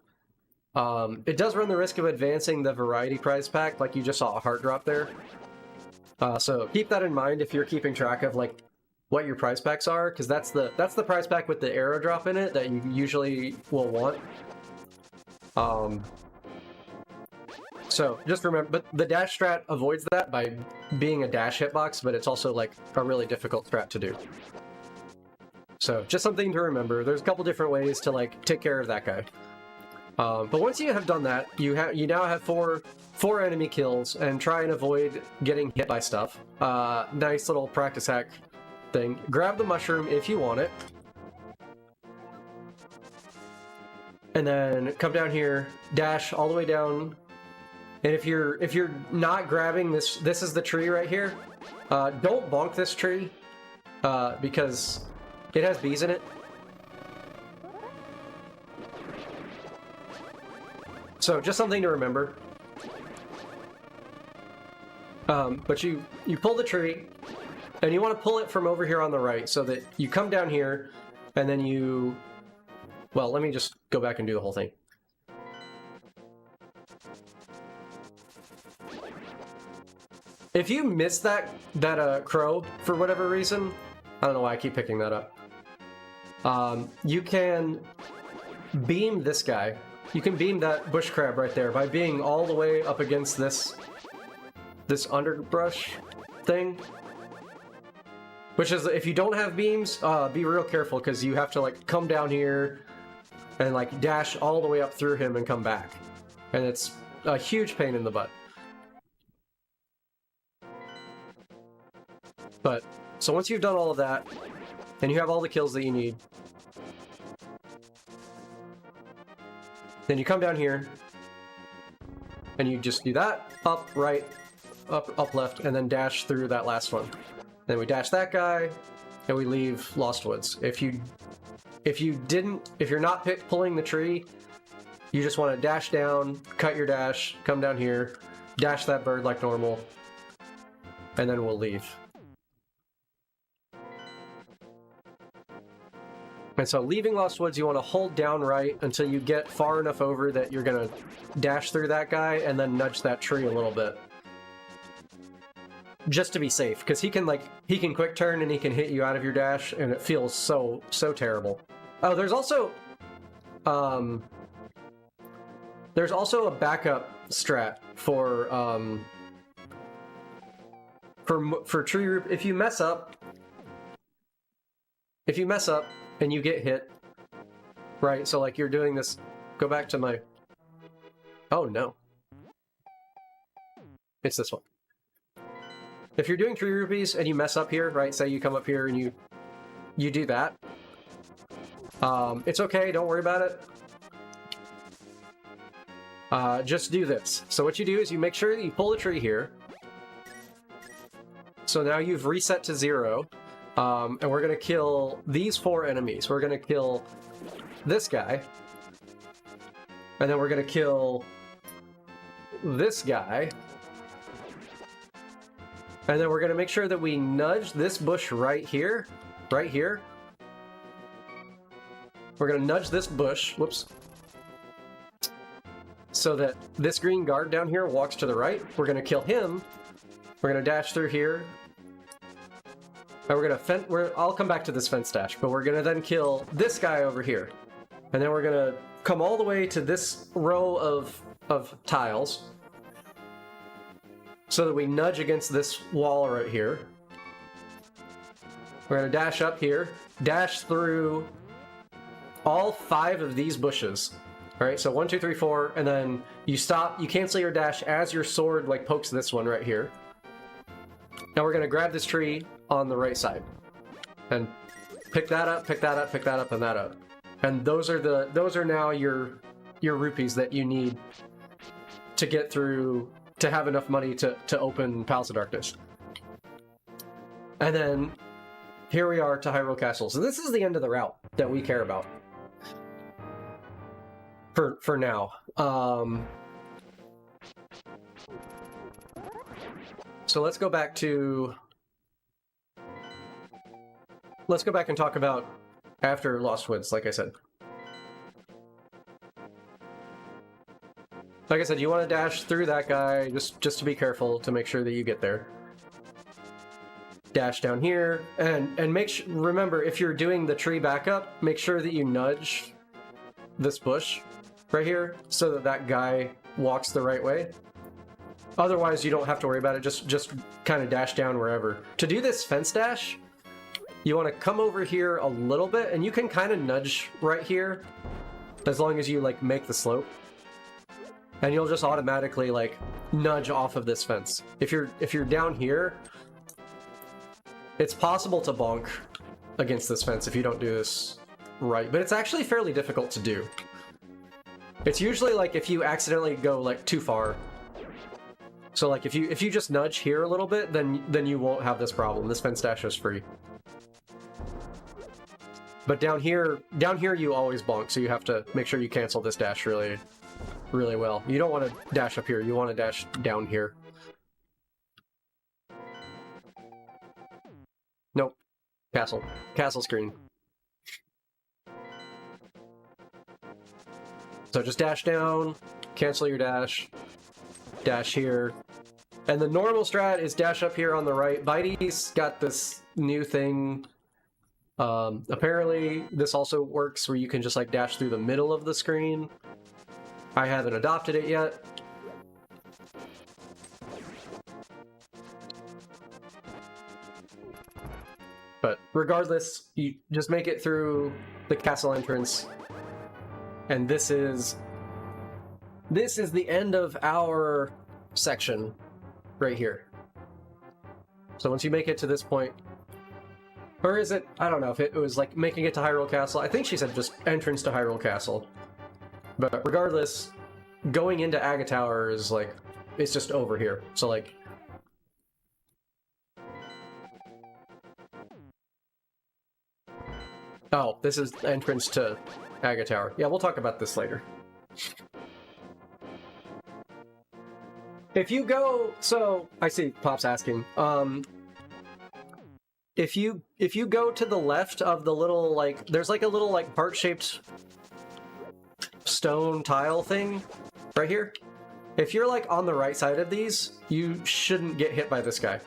It does run the risk of advancing the variety prize pack, like you just saw a heart drop there. So keep that in mind if you're keeping track of like what your prize packs are, because that's the prize pack with the arrow drop in it that you usually will want. So just remember, but the dash strat avoids that by being a dash hitbox, but it's also like a really difficult strat to do. So just something to remember. There's a couple different ways to like take care of that guy. But once you have done that, you now have four enemy kills, and try and avoid getting hit by stuff. Nice little practice hack thing. Grab the mushroom if you want it, and then come down here, dash all the way down. And if you're not grabbing this is the tree right here. Don't bonk this tree because it has bees in it. So just something to remember. But you pull the tree, and you want to pull it from over here on the right, so that you come down here, and then you... Well, let me just go back and do the whole thing. If you miss that crow for whatever reason, I don't know why I keep picking that up. You can beam this guy. You can beam that bush crab right there by being all the way up against this underbrush thing. Which is, if you don't have beams, be real careful, because you have to like come down here and like dash all the way up through him and come back. And it's a huge pain in the butt. But, so once you've done all of that, and you have all the kills that you need, then you come down here, and you just do that, up, right, up, left, and then dash through that last one. Then we dash that guy, and we leave Lost Woods. If you're not pulling the tree, you just want to dash down, cut your dash, come down here, dash that bird like normal, and then we'll leave. And so leaving Lost Woods, you want to hold down right until you get far enough over that you're going to dash through that guy and then nudge that tree a little bit. Just to be safe, because he can quick turn and he can hit you out of your dash, and it feels so terrible. Oh, there's also a backup strat for tree root. If you mess up and you get hit, right? So like you're doing this, go back to my, oh no. It's this one. If you're doing tree rupees and you mess up here, right? Say you come up here and you do that. It's okay, don't worry about it. Just do this. So what you do is you make sure that you pull the tree here. So now you've reset to 0. And we're going to kill these 4 enemies. We're going to kill this guy. And then we're going to kill this guy. And then we're going to make sure that we nudge this bush right here. Right here. We're going to nudge this bush. Whoops. So that this green guard down here walks to the right. We're going to kill him. We're going to dash through here. And we're gonna I'll come back to this fence dash, but we're gonna then kill this guy over here, and then we're gonna come all the way to this row of tiles, so that we nudge against this wall right here. We're gonna dash up here, dash through all 5 of these bushes. All right, so 1, 2, 3, 4, and then you stop. You cancel your dash as your sword like pokes this one right here. Now we're gonna grab this tree on the right side and pick that up, pick that up, pick that up, and that up. And those are now your rupees that you need to get through, to have enough money to open Palace of Darkness. And then here we are to Hyrule Castle. So this is the end of the route that we care about for now. So let's go back and talk about after Lost Woods, like I said. Like I said, you want to dash through that guy, just to be careful to make sure that you get there. Dash down here, and remember, if you're doing the tree backup, make sure that you nudge this bush right here so that that guy walks the right way. Otherwise, you don't have to worry about it. Just kind of dash down wherever. To do this fence dash, you want to come over here a little bit, and you can kind of nudge right here as long as you like make the slope. And you'll just automatically like nudge off of this fence. If you're down here, it's possible to bonk against this fence if you don't do this right, but it's actually fairly difficult to do. It's usually like if you accidentally go like too far. So like if you just nudge here a little bit, then you won't have this problem. This fence dash is free. But down here you always bonk, so you have to make sure you cancel this dash really well. You don't want to dash up here, you want to dash down here. Nope. Castle screen. So just dash down, cancel your dash, dash here. And the normal strat is dash up here on the right. Bitey's got this new thing. Apparently this also works where you can just like dash through the middle of the screen. I haven't adopted it yet. But regardless, you just make it through the castle entrance. And this is the end of our section right here. So once you make it to this point, or is it, I don't know if it was like making it to Hyrule Castle. I think she said just entrance to Hyrule Castle. But regardless, going into Aga Tower is like, it's just over here. So like, oh, this is the entrance to Aga Tower. Yeah, we'll talk about this later. If you go, so I see Pop's asking. If you go to the left of the little like, there's like a little like heart-shaped stone tile thing right here. If you're like on the right side of these, you shouldn't get hit by this guy.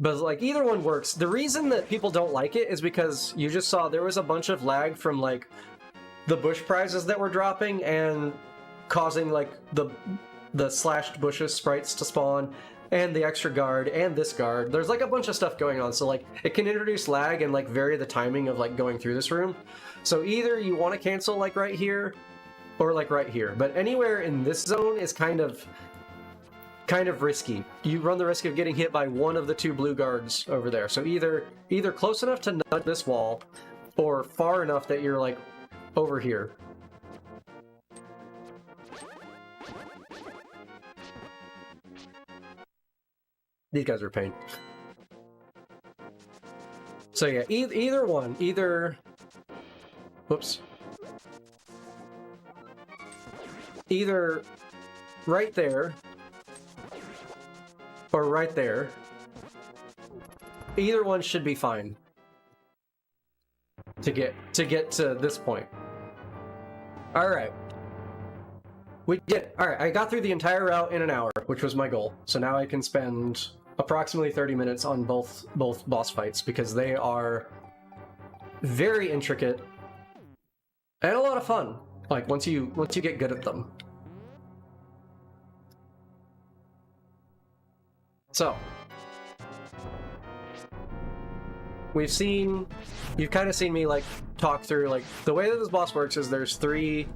But like either one works. The reason that people don't like it is because you just saw there was a bunch of lag from like the bush prizes that were dropping and causing like the slashed bushes sprites to spawn and the extra guard and this guard. There's like a bunch of stuff going on, so like it can introduce lag and like vary the timing of like going through this room. So either you want to cancel like right here or like right here, but anywhere in this zone is kind of risky. You run the risk of getting hit by one of the two blue guards over there. So either close enough to nudge this wall or far enough that you're like over here. These guys are a pain. So yeah, either one, whoops. Either right there or right there. Either one should be fine to get to this point. All right. We did. All right, I got through the entire route in an hour, which was my goal. So now I can spend approximately 30 minutes on both boss fights because they are very intricate and a lot of fun. Like once you get good at them. So you've kind of seen me like talk through like the way that this boss works is there's three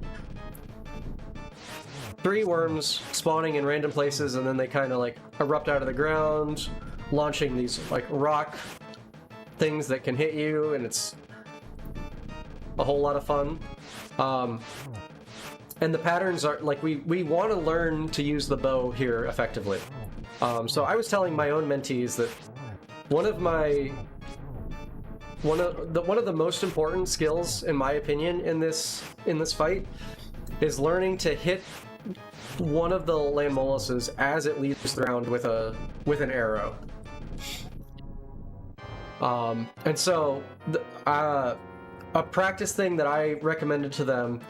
worms spawning in random places, and then they kind of like erupt out of the ground, launching these like rock things that can hit you, and it's a whole lot of fun. And the patterns are like we want to learn to use the bow here effectively. So I was telling my own mentees that one of my one of the most important skills, in my opinion, in this fight, is learning to hit one of the land molluses as it leaves the ground with an arrow. And so a practice thing that I recommended to them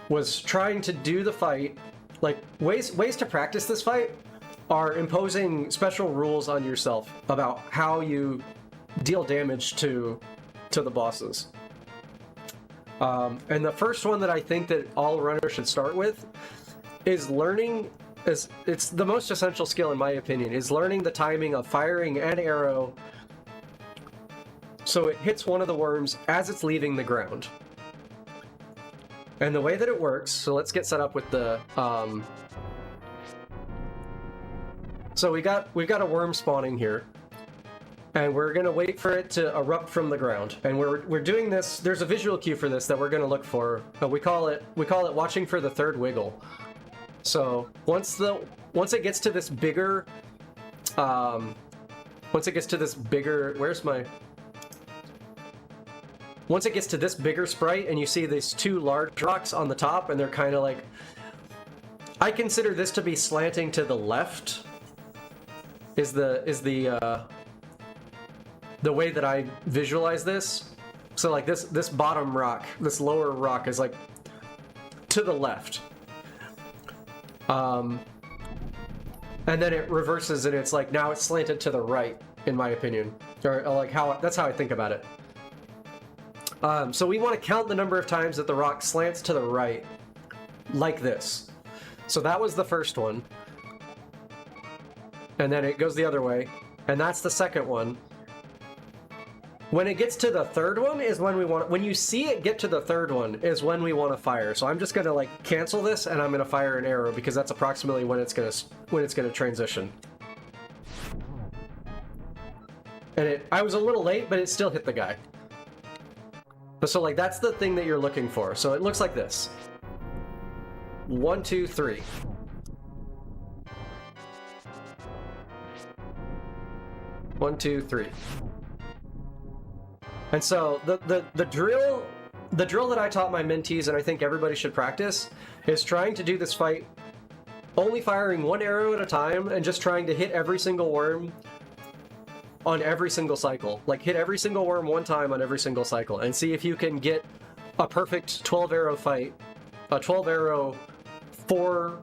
was trying to do the fight, like ways to practice this fight are imposing special rules on yourself about how you deal damage to the bosses. And the first one that I think that all runners should start with is learning, it's the most essential skill in my opinion, is learning the timing of firing an arrow so it hits one of the worms as it's leaving the ground. And the way that it works, so let's get set up with the so we've got a worm spawning here, and we're gonna wait for it to erupt from the ground. And we're doing this. There's a visual cue for this that we're gonna look for. We call it watching for the third wiggle. So once it gets to this bigger, once it gets to this bigger sprite, and you see these two large rocks on the top, and they're kind of like, I consider this to be slanting to the left. Is the way that I visualize this. So like this bottom rock, this lower rock is like to the left. And then it reverses and it's like now it's slanted to the right, in my opinion. Or like that's how I think about it. So we want to count the number of times that the rock slants to the right, like this. So that was the first one. And then it goes the other way. And that's the second one. When it gets to the third one is when you see it get to the third one is when we want to fire. So I'm just going to like cancel this and I'm going to fire an arrow because that's approximately when it's going to transition. And I was a little late, but it still hit the guy. But so like that's the thing that you're looking for. So it looks like this. 1, 2, 3. 1, 2, 3. And so the drill that I taught my mentees, and I think everybody should practice, is trying to do this fight only firing one arrow at a time and just trying to hit every single worm on every single cycle. Like hit every single worm one time on every single cycle and see if you can get a perfect 12 arrow fight, a 12 arrow four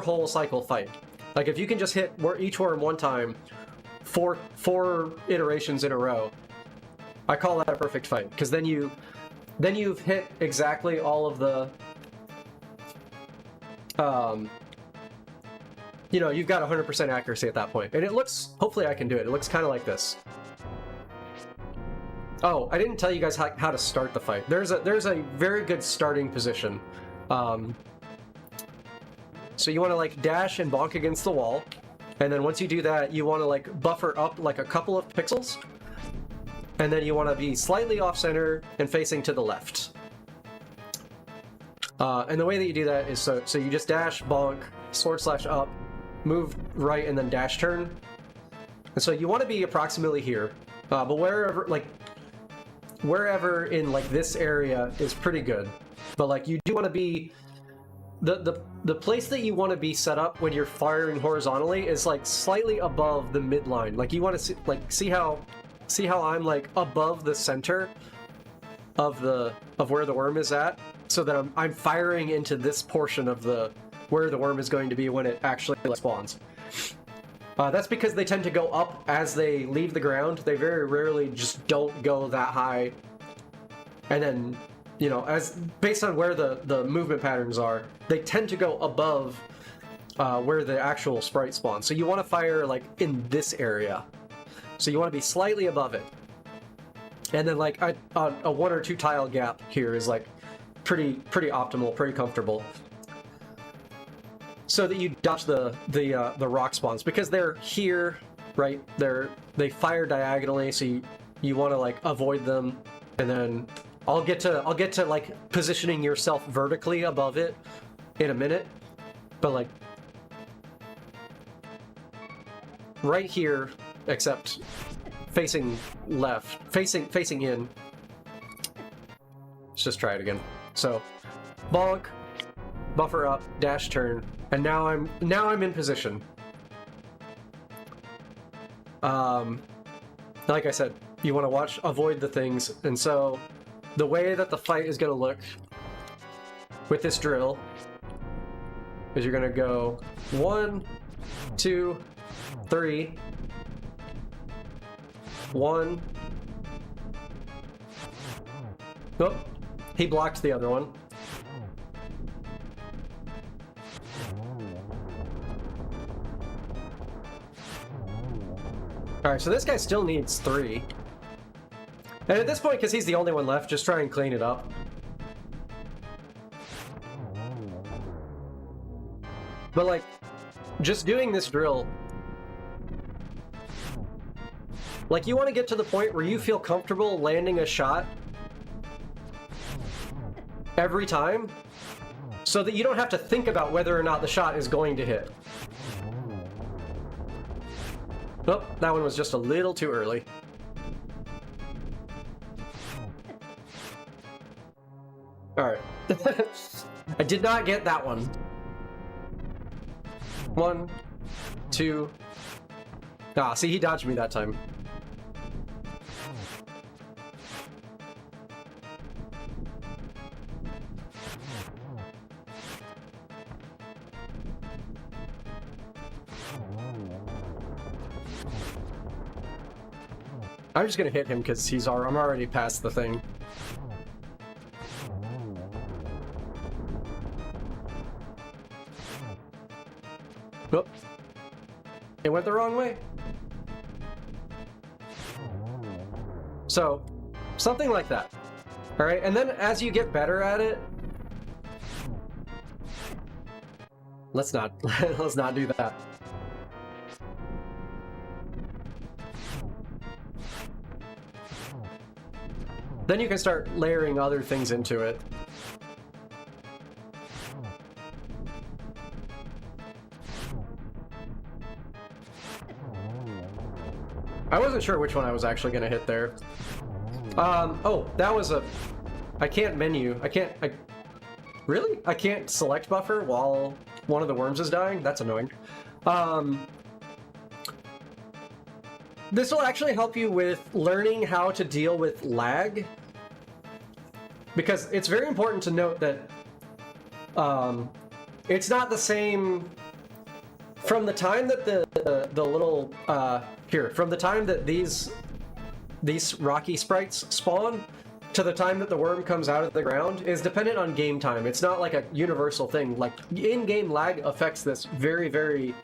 hole cycle fight. Like if you can just hit each worm one time, four iterations in a row, I call that a perfect fight, because then you've hit exactly all of the you've got 100% accuracy at that point. And it looks, hopefully I can do it. It looks kind of like this. Oh, I didn't tell you guys how to start the fight. There's a very good starting position. So you want to like dash and bonk against the wall. And then once you do that, you want to like buffer up like a couple of pixels. And then you want to be slightly off center and facing to the left. And the way that you do that is so you just dash, bonk, / up, move right, and then dash turn. And so you want to be approximately here. But wherever in like this area is pretty good. But like you do want to be the place that you want to be set up when you're firing horizontally is like slightly above the midline. Like you want to see how I'm like above the center of where the worm is at, so that I'm firing into this portion of where the worm is going to be when it actually spawns. That's because they tend to go up as they leave the ground. They very rarely just don't go that high. And then, as based on where the movement patterns are, they tend to go above where the actual sprite spawns. So you want to fire like in this area. So you want to be slightly above it. And then like a 1 or 2 tile gap here is like pretty optimal, pretty comfortable. So that you dodge the rock spawns, because they're here, right? They fire diagonally, so you want to like avoid them. And then I'll get to like positioning yourself vertically above it in a minute. But like right here, except facing left, facing in. Let's just try it again. So, bonk, buffer up, dash turn, and now I'm in position. Like I said, you want to avoid the things, and so the way that the fight is going to look with this drill is you're going to go 1, 2, 3, 1. Oh, he blocked the other one. Alright, so this guy still needs 3. And at this point, because he's the only one left, just try and clean it up. But like, just doing this drill, like you want to get to the point where you feel comfortable landing a shot every time, so that you don't have to think about whether or not the shot is going to hit. Oh, that one was just a little too early. Alright. I did not get that one. 1, 2. Ah, see, he dodged me that time. I'm just gonna hit him because I'm already past the thing. Oh. It went the wrong way. So, something like that. Alright, and then as you get better at it, let's not do that. Then you can start layering other things into it. I wasn't sure which one I was actually going to hit there. Oh, that was a... I can't menu. Really? I can't select buffer while one of the worms is dying? That's annoying. This will actually help you with learning how to deal with lag, because it's very important to note that it's not the same from the time that the little from the time that these rocky sprites spawn to the time that the worm comes out of the ground is dependent on game time. It's not like a universal thing. Like, in-game lag affects this very, very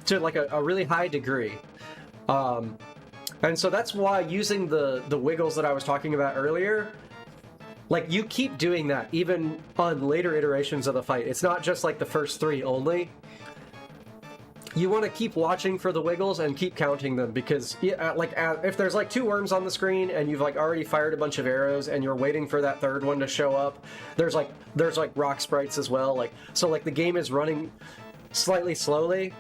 to like a really high degree. And so that's why using the wiggles that I was talking about earlier, like, you keep doing that even on later iterations of the fight. It's not just like the first 3 only. You want to keep watching for the wiggles and keep counting them, because if there's like 2 worms on the screen and you've like already fired a bunch of arrows and you're waiting for that 3rd one to show up, there's like rock sprites as well. Like, so like the game is running slightly slowly.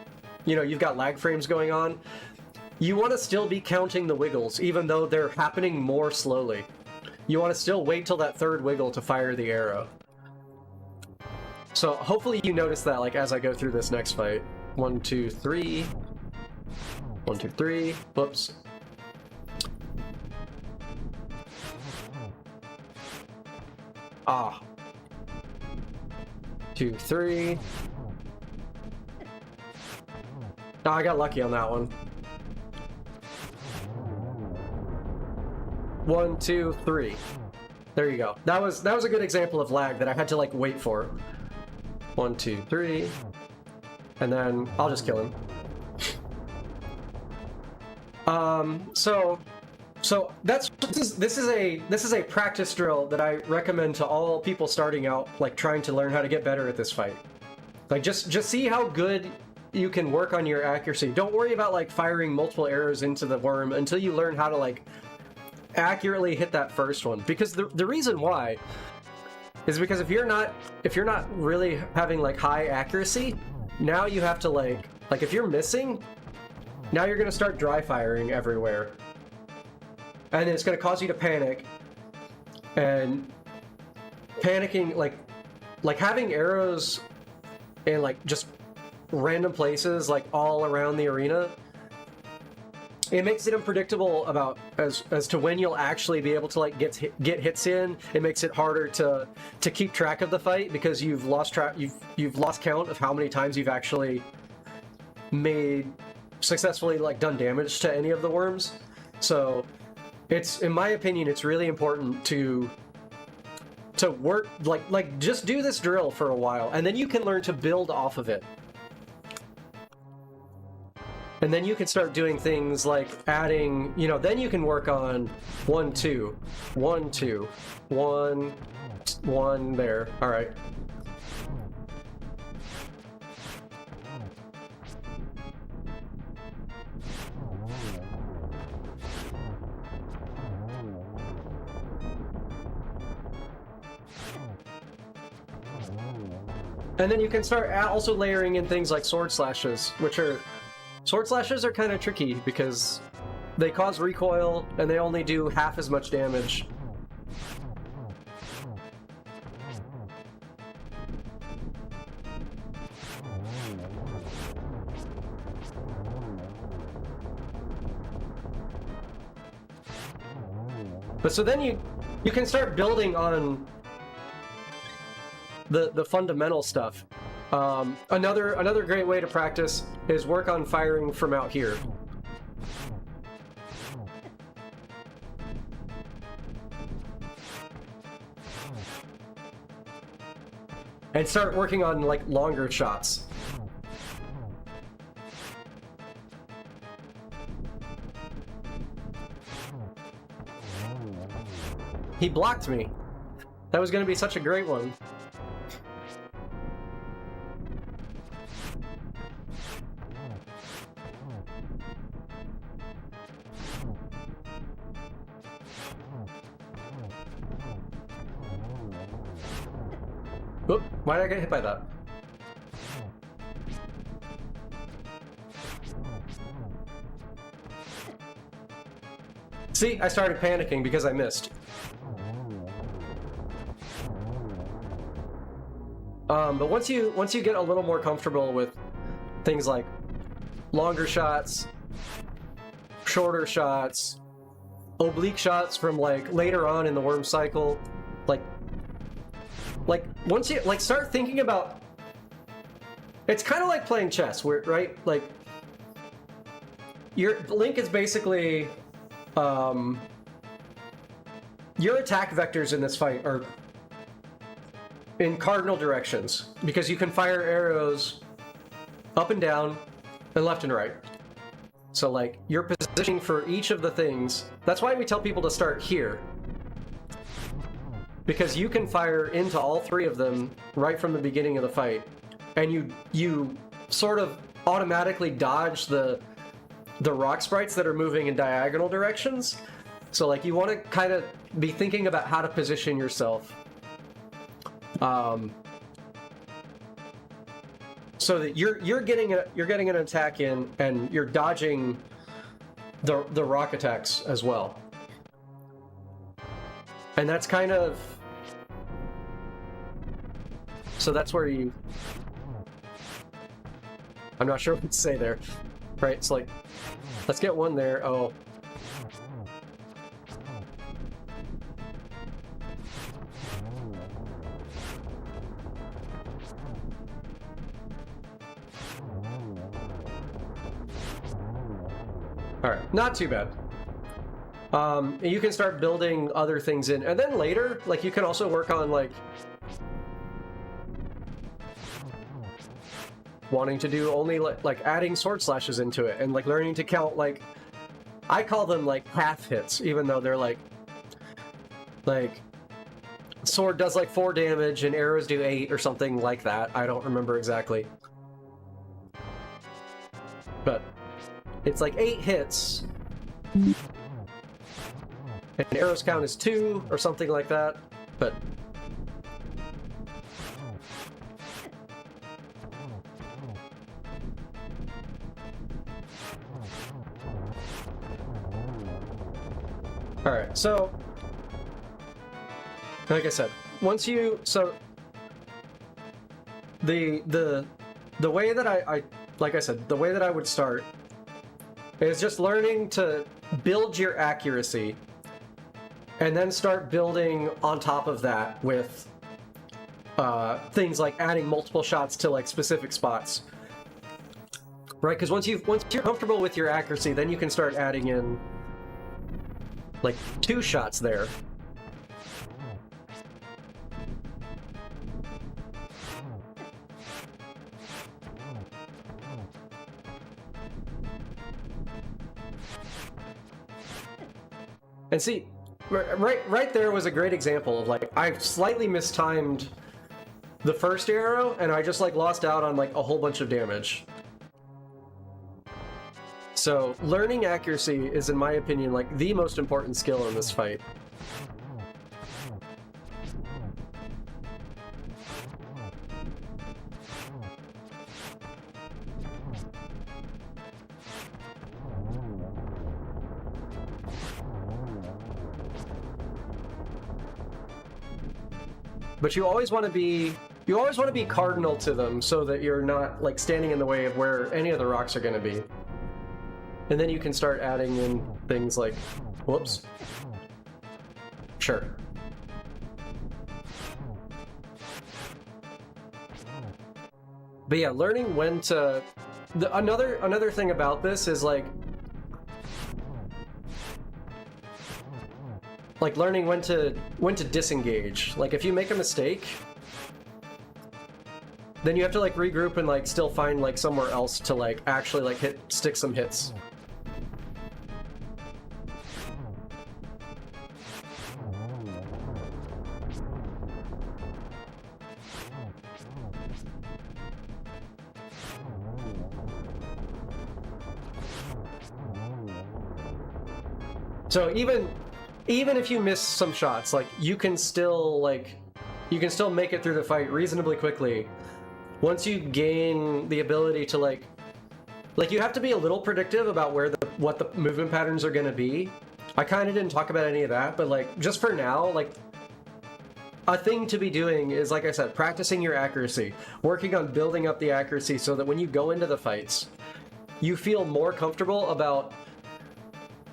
You know, you've got lag frames going on. You want to still be counting the wiggles, even though they're happening more slowly. You want to still wait till that 3rd wiggle to fire the arrow. So hopefully you notice that, like, as I go through this next fight. 1, 2, 3. 1, 2, 3. Whoops. Ah. 2, 3. Oh, I got lucky on that one. 1, 2, 3. There you go. That was a good example of lag that I had to like wait for. 1, 2, 3. And then I'll just kill him. So this is a practice drill that I recommend to all people starting out, like trying to learn how to get better at this fight. Like, just see how good you can work on your accuracy. Don't worry about like firing multiple arrows into the worm until you learn how to like accurately hit that first one. Because the reason why is because if you're not really having like high accuracy, now you have to like if you're missing, now you're gonna start dry firing everywhere. and it's going to cause you to panic. And panicking, like having arrows in like just random places, like all around the arena, it makes it unpredictable about as to when you'll actually be able to like get hits in. It makes it harder to keep track of the fight because you've lost count of how many times you've actually successfully like done damage to any of the worms. So it's, in my opinion, it's really important to work like just do this drill for a while, and then you can learn to build off of it. And then you can start doing things like adding, you know, then you can work on 1, 2, 1, 2, 1, 1 there. All right. And then you can start also layering in things like sword slashes, sword slashes are kind of tricky because they cause recoil and they only do half as much damage. But so then you can start building on the fundamental stuff. Another great way to practice is work on firing from out here. And start working on like longer shots. He blocked me. That was going to be such a great one. Oop, why did I get hit by that? See, I started panicking because I missed. But once you get a little more comfortable with things like longer shots, shorter shots, oblique shots from like later on in the worm cycle, like once you like start thinking about, it's kind of like playing chess, where right, like your Link is basically your attack vectors in this fight are in cardinal directions, because you can fire arrows up and down and left and right. So like your positioning for each of the things, that's why we tell people to start here, because you can fire into all three of them right from the beginning of the fight, and you sort of automatically dodge the rock sprites that are moving in diagonal directions. So like you want to kind of be thinking about how to position yourself, so that you're getting an attack in and you're dodging the rock attacks as well. And that's kind of, so that's where I'm not sure what to say there. Right, it's like, let's get one there. Oh. Alright, not too bad. You can start building other things in, and then later, like, you can also work on, like, wanting to do only, like adding sword slashes into it, and, like, learning to count, like, I call them, like, half hits, even though they're, like, sword does, like, 4 damage, and arrows do 8, or something like that. I don't remember exactly. But it's, like, 8 hits. And arrows count as 2, or something like that, but... So, like I said, once you the way that I like I said, the way that I would start is just learning to build your accuracy, and then start building on top of that with things like adding multiple shots to like specific spots. Right, because once you're comfortable with your accuracy, then you can start adding in like 2 shots there. And see, right there was a great example of like I slightly mistimed the first arrow, and I just like lost out on like a whole bunch of damage. So learning accuracy is, in my opinion, like the most important skill in this fight. But you always want to be cardinal to them so that you're not like standing in the way of where any of the rocks are going to be. And then you can start adding in things like, whoops. Sure. But yeah, learning when to another thing about this is like learning when to disengage. Like if you make a mistake, then you have to like regroup and like still find like somewhere else to like actually like stick some hits. So even if you miss some shots, like you can still make it through the fight reasonably quickly. Once you gain the ability to like you have to be a little predictive about what the movement patterns are going to be. I kind of didn't talk about any of that, but like just for now, like a thing to be doing is, like I said, practicing your accuracy, working on building up the accuracy so that when you go into the fights, you feel more comfortable about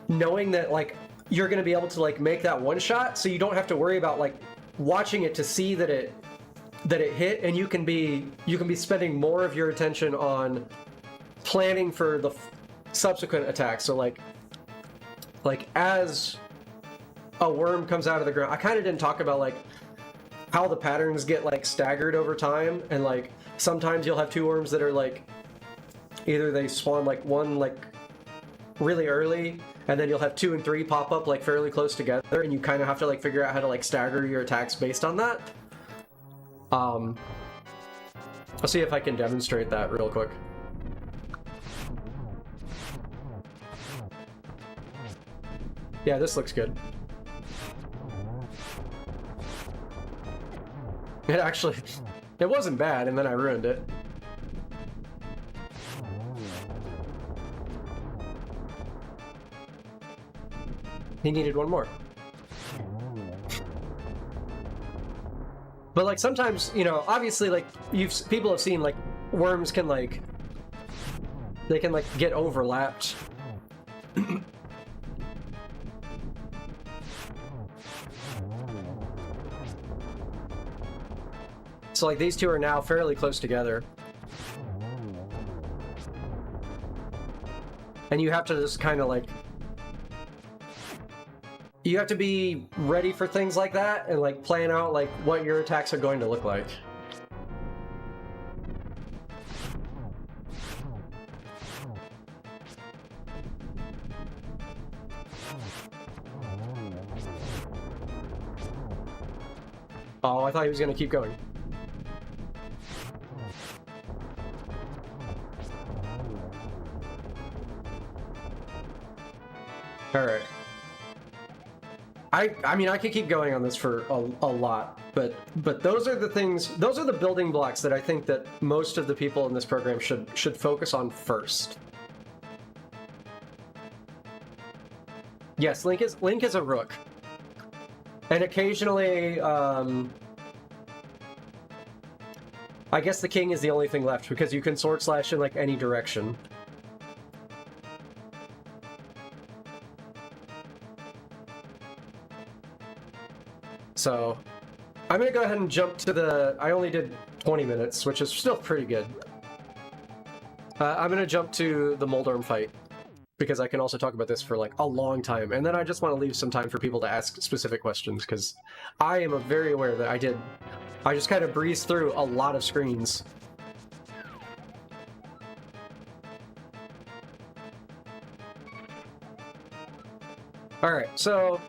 knowing that like you're going to be able to like make that one shot, so you don't have to worry about like watching it to see that it hit, and you can be spending more of your attention on planning for the subsequent attacks. So like as a worm comes out of the ground, I kind of didn't talk about like how the patterns get like staggered over time, and like sometimes you'll have 2 worms that are like either they spawn like one like really early, and then you'll have 2 and 3 pop up like fairly close together, and you kind of have to like figure out how to like stagger your attacks based on that. I'll see if I can demonstrate that real quick. Yeah, this looks good. It wasn't bad, and then I ruined it. He needed one more. But like sometimes, you know, obviously like people have seen like worms can like get overlapped. So like these 2 are now fairly close together. And you have to just kind of like you have to be ready for things like that and like plan out like what your attacks are going to look like. Oh, I thought he was going to keep going. All right. I mean, I could keep going on this for a lot, but those are the things, those are the building blocks that I think that most of the people in this program should focus on first. Yes, Link is a rook. And occasionally, I guess the king is the only thing left, because you can sword slash in, like, any direction. So, I'm gonna go ahead and jump to the... I only did 20 minutes, which is still pretty good. I'm gonna jump to the Moldorm fight, because I can also talk about this for, like, a long time. And then I just want to leave some time for people to ask specific questions, because I am very aware that I just kind of breezed through a lot of screens. Alright, so...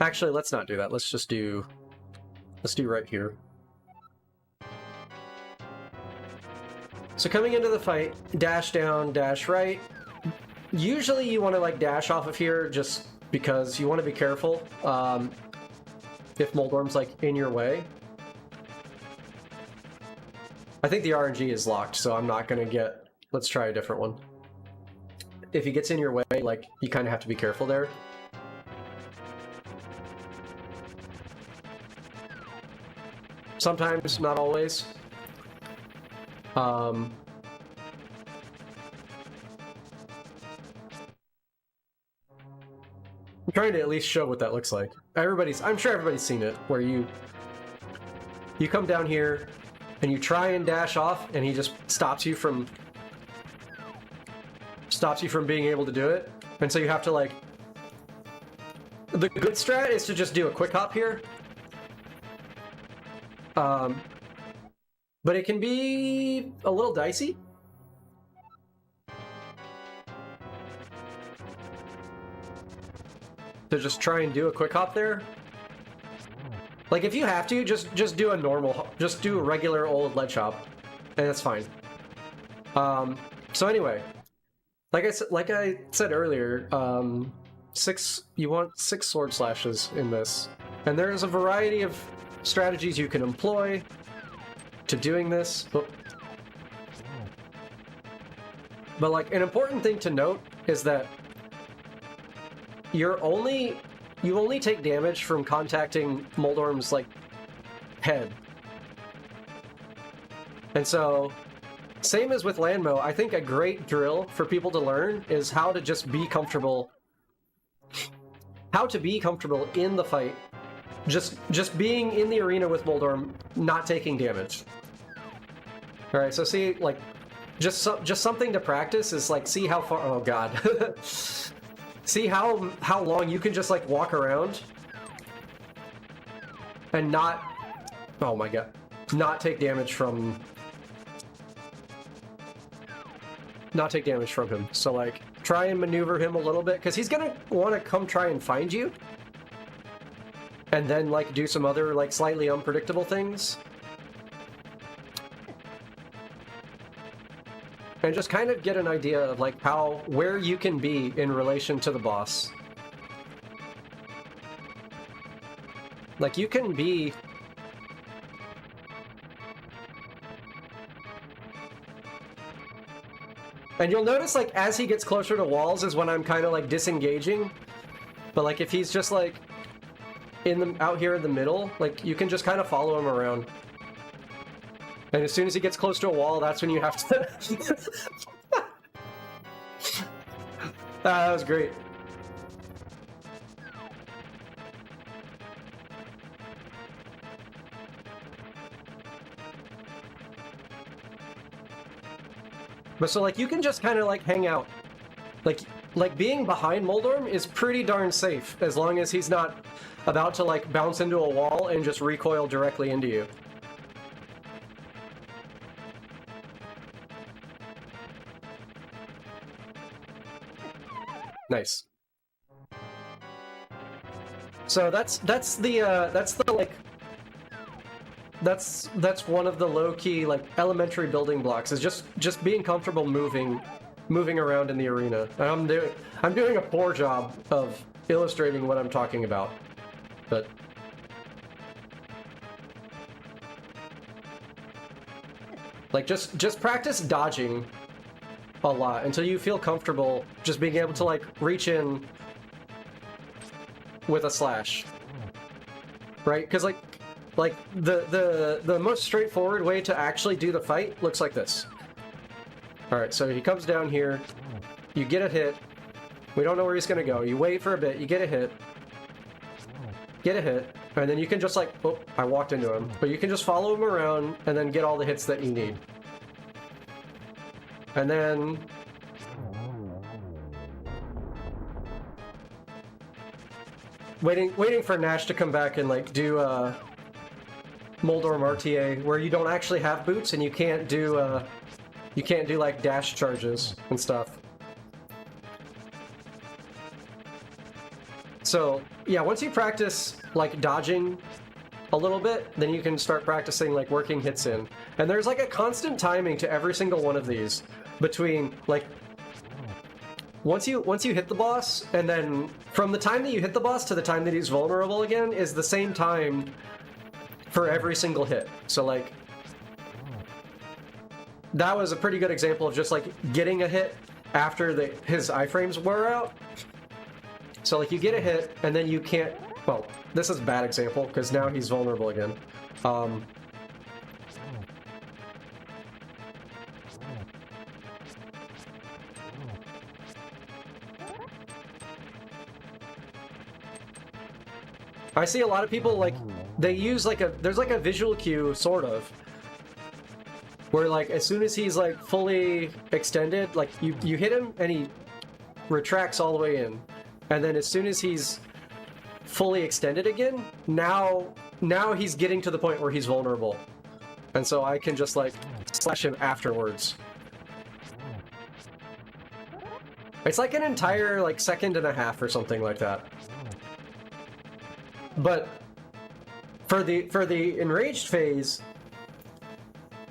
Actually, let's not do that. Let's do right here. So coming into the fight, dash down, dash right. Usually you want to, like, dash off of here just because you want to be careful if Moldorm's, like, in your way. I think the RNG is locked, so I'm not going to get... Let's try a different one. If he gets in your way, like, you kind of have to be careful there. Sometimes, not always. I'm trying to at least show what that looks like. I'm sure everybody's seen it, where you come down here and you try and dash off, and he just stops you from being able to do it. And so you have to, like... The good strat is to just do a quick hop here. But it can be a little dicey. To just try and do a quick hop there. Like, if you have to, just do a normal, just do a regular old ledge hop, and that's fine. So anyway, like I said earlier, you want 6 sword slashes in this, and there's a variety of strategies you can employ to doing this. But like, an important thing to note is that you only take damage from contacting Moldorm's, like, head. And so, same as with Landmo, I think a great drill for people to learn is how to just be comfortable. How to be comfortable in the fight. Just being in the arena with Moldorm, not taking damage. Alright, so see, like, just something to practice is, like, see how far... Oh, God. See how long you can just, like, walk around and not... Oh, my God. Not take damage from... Not take damage from him. So, like, try and maneuver him a little bit, because he's gonna want to come try and find you. And then, like, do some other, like, slightly unpredictable things. And just kind of get an idea of, like, where you can be in relation to the boss. Like, you can be... And you'll notice, like, as he gets closer to walls is when I'm kind of, like, disengaging. But, like, if he's just, like... out here in the middle, like, you can just kind of follow him around. And as soon as he gets close to a wall, that's when you have to... That was great. But so, like, you can just kind of, like, hang out. Like, being behind Moldorm is pretty darn safe, as long as he's not about to, like, bounce into a wall and just recoil directly into you. Nice. So that's one of the low-key, like, elementary building blocks, is just being comfortable moving around in the arena. And I'm doing a poor job of illustrating what I'm talking about, but like, just practice dodging a lot until you feel comfortable just being able to, like, reach in with a slash. right? Because like the most straightforward way to actually do the fight looks like this. All right, so he comes down here, you get a hit. We don't know where he's gonna go. You wait for a bit, you get a hit, and then you can just like, oh, I walked into him. But you can just follow him around and then get all the hits that you need. And then waiting for Nash to come back and like do Moldorm RTA, where you don't actually have boots and you can't do like dash charges and stuff. So yeah, once you practice like dodging a little bit, then you can start practicing like working hits in. And there's like a constant timing to every single one of these between like once you hit the boss, and then from the time that you hit the boss to the time that he's vulnerable again is the same time for every single hit. So like that was a pretty good example of just like getting a hit after his iframes wear out. So like you get a hit and then you can't, well, this is a bad example because now he's vulnerable again. I see a lot of people like, they use like there's like a visual cue, sort of, where like as soon as he's like fully extended, like you hit him and he retracts all the way in. And then as soon as he's fully extended again, now he's getting to the point where he's vulnerable. And so I can just like slash him afterwards. It's like an entire like second and a half or something like that. But for the enraged phase,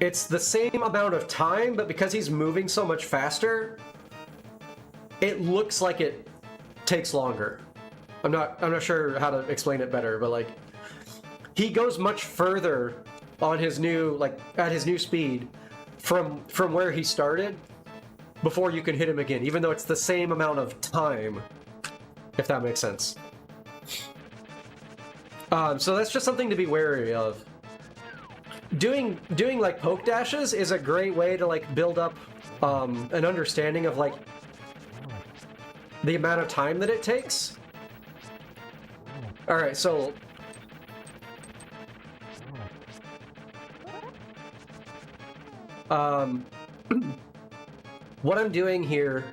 it's the same amount of time, but because he's moving so much faster, it looks like it takes longer. I'm not sure how to explain it better, but like he goes much further on his new at his new speed from where he started before you can hit him again, even though it's the same amount of time, if that makes sense. So that's just something to be wary of. Doing like poke dashes is a great way to like build up an understanding of like the amount of time that it takes. All right, so what I'm doing here,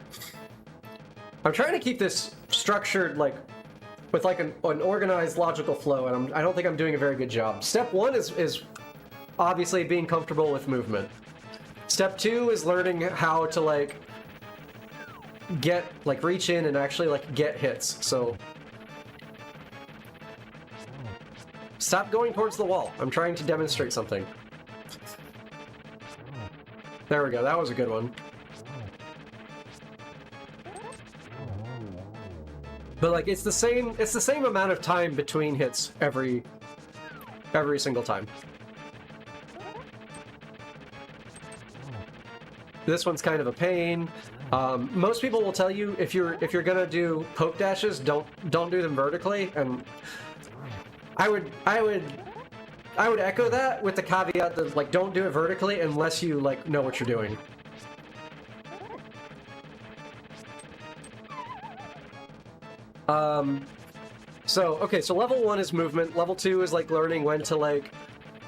I'm trying to keep this structured like with like an organized logical flow, and I don't think I'm doing a very good job. Step one is obviously being comfortable with movement. Step two is learning how to like reach in and actually like get hits. So stop going towards the wall. I'm trying to demonstrate something. There we go. That was a good one. But like it's the same amount of time between hits every single time. This one's kind of a pain. Most people will tell you if you're gonna do poke dashes, don't do them vertically, and I would echo that with the caveat that like don't do it vertically unless you like know what you're doing. So level 1 is movement. Level 2 is like learning when to like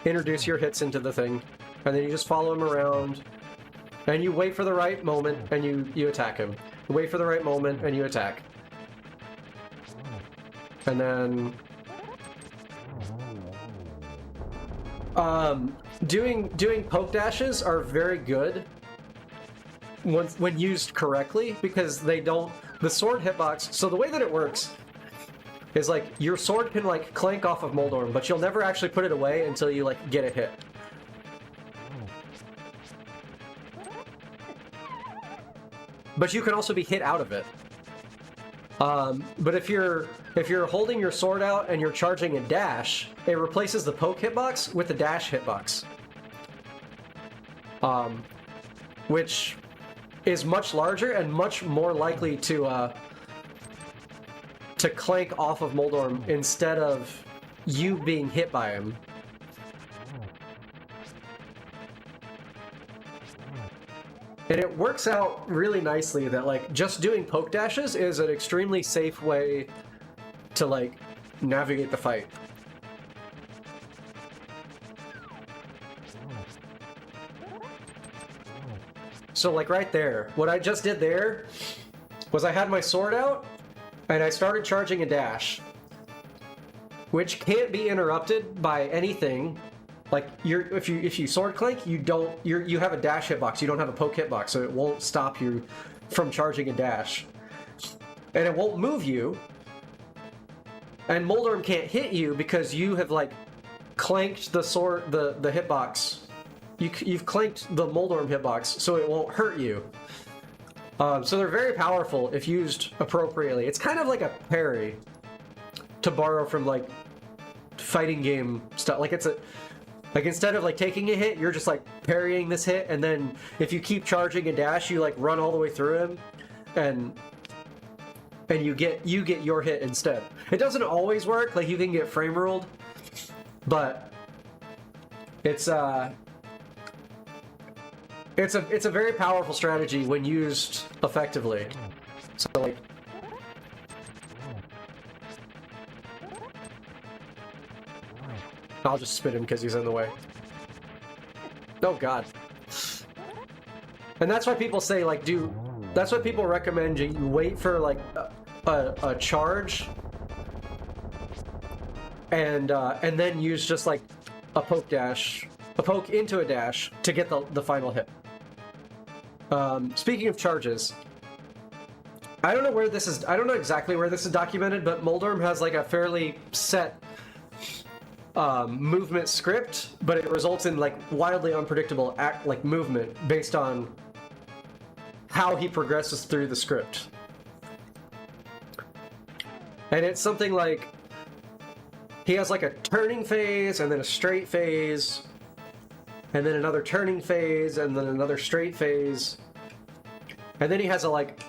introduce your hits into the thing, and then you just follow him around, and you wait for the right moment, and you attack him. You wait for the right moment, and you attack. And then doing poke dashes are very good when used correctly, because the sword hitbox, so the way that it works is like your sword can like clank off of Moldorm, but you'll never actually put it away until you like get a hit. But you can also be hit out of it. But if you're holding your sword out and you're charging a dash, it replaces the poke hitbox with the dash hitbox. Which is much larger and much more likely to clank off of Moldorm instead of you being hit by him. And it works out really nicely that, like, just doing poke dashes is an extremely safe way to, like, navigate the fight. So, like, right there, what I just did there was I had my sword out, and I started charging a dash, which can't be interrupted by anything. Like, if you sword clank, you have a dash hitbox. You don't have a poke hitbox, so it won't stop you from charging a dash, and it won't move you. And Moldorm can't hit you because you have, like, clanked the sword, the hitbox. You've clanked the Moldorm hitbox, so it won't hurt you. So they're very powerful if used appropriately. It's kind of like a parry, to borrow from, like, fighting game stuff. Like, it's a... Like, instead of, like, taking a hit, you're just, like, parrying this hit, and then if you keep charging a dash, you, like, run all the way through him, and you get your hit instead. It doesn't always work, like, you can get frame ruled, but it's a very powerful strategy when used effectively. So, like, I'll just spit him because he's in the way. Oh god. And that's why people say, like, that's what people recommend. You wait for, like, a charge, and then use just, like, a poke into a dash to get the final hit. Speaking of charges, I don't know exactly where this is documented, but Moldorm has, like, a fairly set movement script, but it results in, like, wildly unpredictable movement based on how he progresses through the script. And it's something like he has, like, a turning phase and then a straight phase and then another turning phase and then another straight phase, and then he has a, like,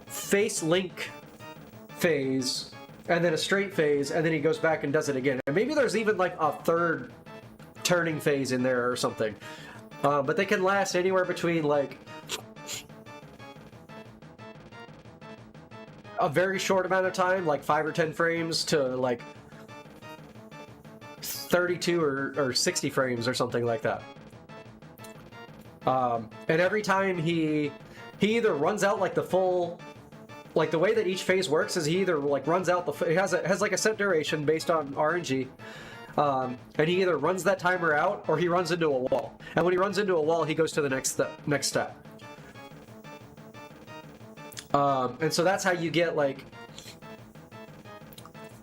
face link phase and then a straight phase, and then he goes back and does it again. And maybe there's even, like, a third turning phase in there or something. But they can last anywhere between, like, a very short amount of time, like 5 or 10 frames, to, like, 32 or 60 frames or something like that. And every time he either runs out, like, the full... Like, the way that each phase works is he either, like, runs out it has like a set duration based on RNG, and he either runs that timer out or he runs into a wall. And when he runs into a wall, he goes to the next step. And so that's how you get, like,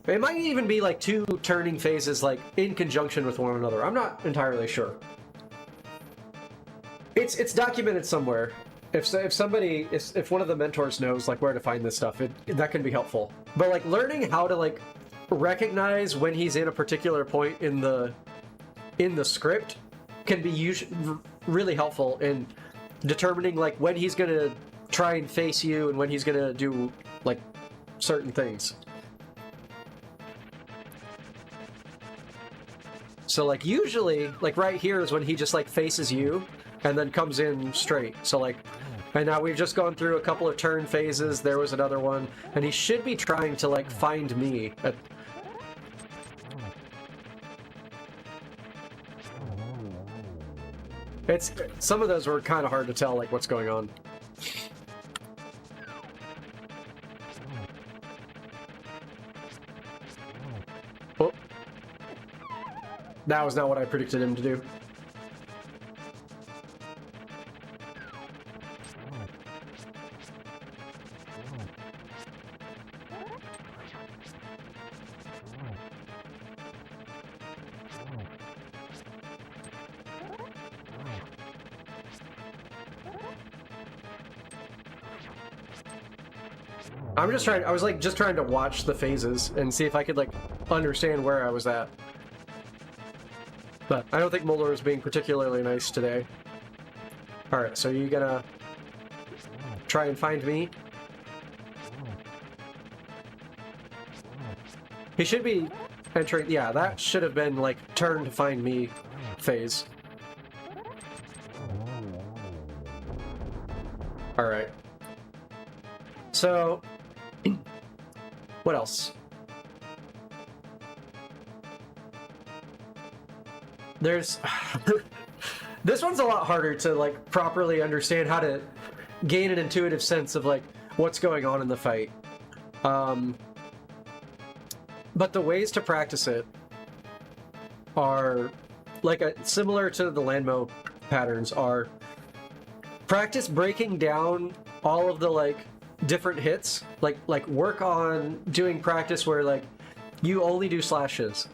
it might even be, like, 2 turning phases, like, in conjunction with one another. I'm not entirely sure. It's documented somewhere. If one of the mentors knows, like, where to find this stuff, that can be helpful. But, like, learning how to, like, recognize when he's in a particular point in the script can be really helpful in determining, like, when he's gonna try and face you and when he's gonna do, like, certain things. So, like, usually, like, right here is when he just, like, faces you and then comes in straight. So, like, and now we've just gone through a couple of turn phases. There was another one, and he should be trying to, like, find me. Some of those were kind of hard to tell, like, what's going on. Oh. That was not what I predicted him to do. I was, like, just trying to watch the phases and see if I could, like, understand where I was at. But I don't think Moldor is being particularly nice today. Alright, so you gonna try and find me? He should be entering... Yeah, that should have been, like, turn to find me phase. Alright. So... what else? There's... this one's a lot harder to, like, properly understand how to gain an intuitive sense of, like, what's going on in the fight. But the ways to practice it are, like, similar to the Landmo patterns, are practice breaking down all of the, like, different hits. Like work on doing practice where, like, you only do slashes,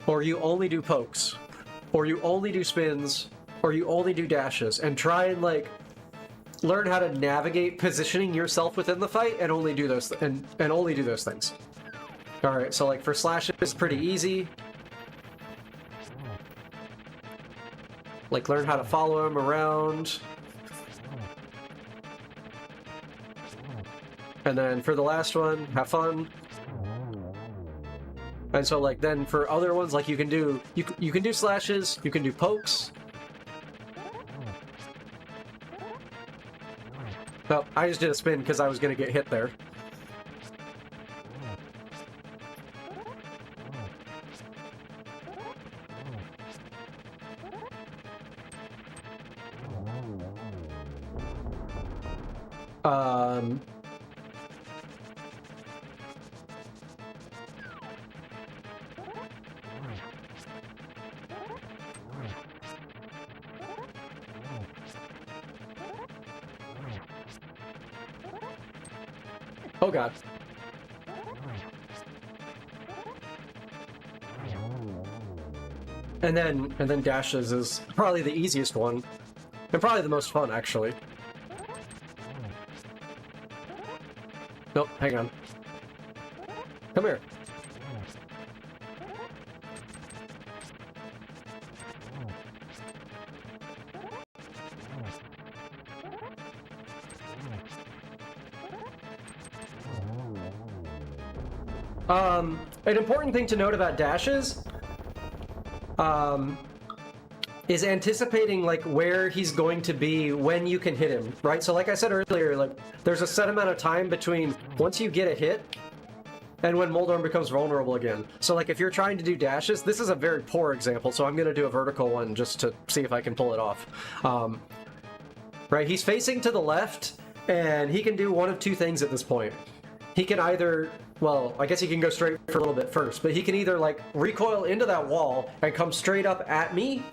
or you only do pokes, or you only do spins, or you only do dashes, and try and, like, learn how to navigate positioning yourself within the fight and only do those and only do those things. All right, so, like, for slashes, it's pretty easy. Like, learn how to follow him around. And then for the last one, have fun. And so, like, then for other ones, like, you can do slashes, you can do pokes. Oh, I just did a spin because I was going to get hit there. Oh god. And then dashes is probably the easiest one. And probably the most fun, actually. Nope, hang on. Come here. An important thing to note about dashes is anticipating, like, where he's going to be when you can hit him, right? So like I said earlier, like, there's a set amount of time between once you get a hit and when Moldorm becomes vulnerable again. So, like, if you're trying to do dashes, this is a very poor example, so I'm going to do a vertical one just to see if I can pull it off. Right, he's facing to the left, and he can do one of two things at this point. He can either... Well, I guess he can go straight for a little bit first, but he can either, like, recoil into that wall and come straight up at me,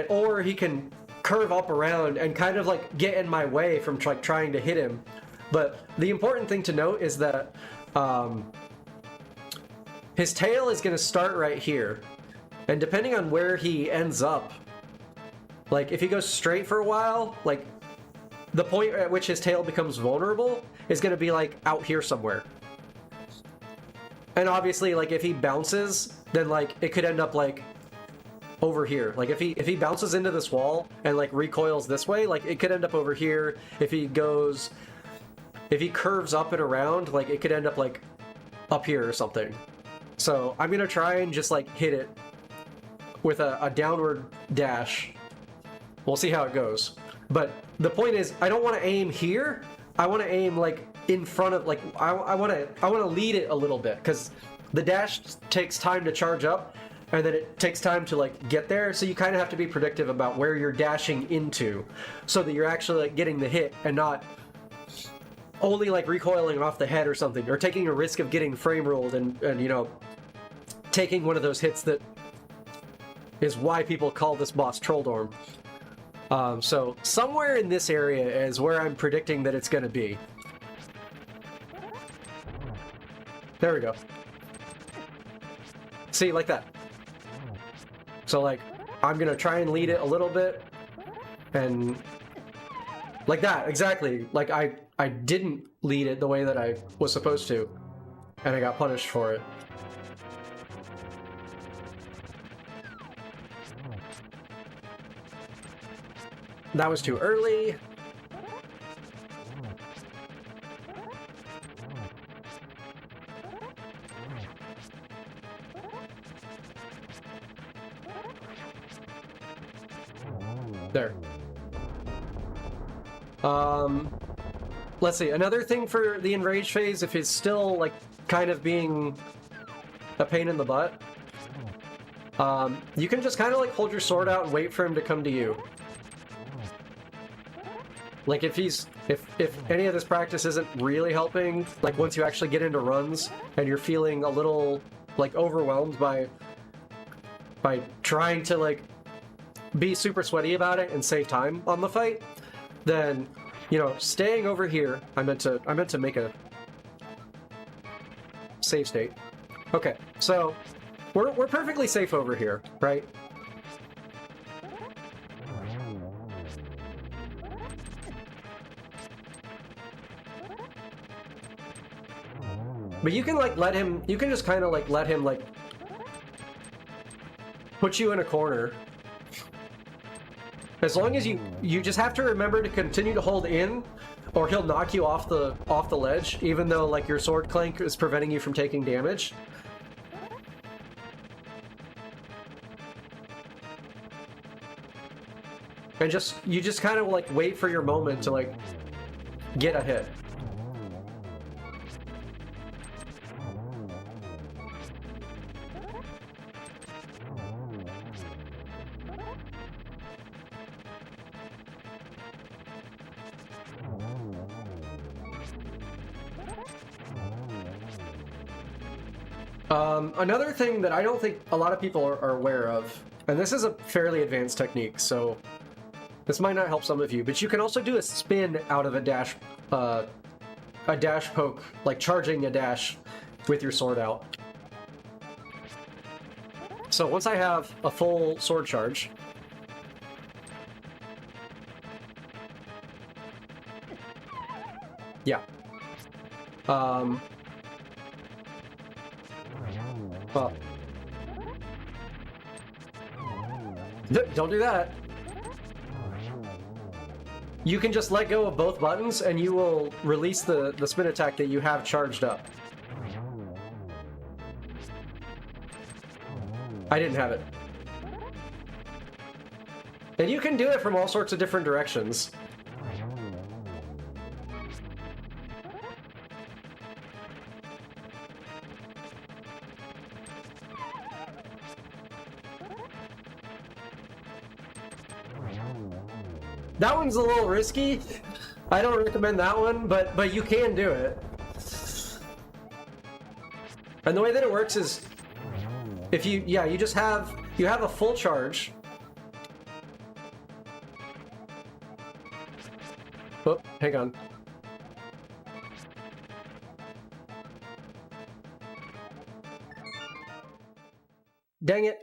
or he can curve up around and kind of, like, get in my way from, like, trying to hit him. But the important thing to note is that his tail is going to start right here, and depending on where he ends up, like, if he goes straight for a while, like, the point at which his tail becomes vulnerable is going to be, like, out here somewhere. And obviously, like, if he bounces, then, like, it could end up, like, over here. Like, if he bounces into this wall and, like, recoils this way, like, it could end up over here. If he curves up and around, like, it could end up, like, up here or something. So I'm going to try and just, like, hit it with a downward dash. We'll see how it goes. But the point is, I don't want to aim here. I want to aim, like, in front of, like, I want to lead it a little bit, because the dash takes time to charge up, and then it takes time to, like, get there. So you kind of have to be predictive about where you're dashing into, so that you're actually, like, getting the hit and not only, like, recoiling off the head or something, or taking a risk of getting frame rolled and you know, taking one of those hits that is why people call this boss Trolldorm. So somewhere in this area is where I'm predicting that it's going to be. There we go. See, like that. So, like, I'm going to try and lead it a little bit, and like that, exactly. Like, I didn't lead it the way that I was supposed to, and I got punished for it. That was too early. There. Let's see. Another thing for the enrage phase, if it's still like kind of being a pain in the butt, you can just kind of like hold your sword out and wait for him to come to you. Like if any of this practice isn't really helping, like once you actually get into runs and you're feeling a little like overwhelmed by trying to like be super sweaty about it and save time on the fight, then, you know, staying over here, I meant to make a save state. Okay, so we're perfectly safe over here, right? But you can like let him, you can just kind of like let him like put you in a corner. As long as you just have to remember to continue to hold in, or he'll knock you off the ledge, even though like your sword clank is preventing you from taking damage. And you just kind of like wait for your moment to like get a hit. Another thing that I don't think a lot of people are aware of, and this is a fairly advanced technique, so this might not help some of you, but you can also do a spin out of a dash poke, like charging a dash with your sword out. So once I have a full sword charge, yeah. Oh. Don't do that. You can just let go of both buttons and you will release the spin attack that you have charged up. I didn't have it. And you can do it from all sorts of different directions. That one's a little risky. I don't recommend that one, but you can do it. And the way that it works is, if you have a full charge. Oh, hang on. Dang it.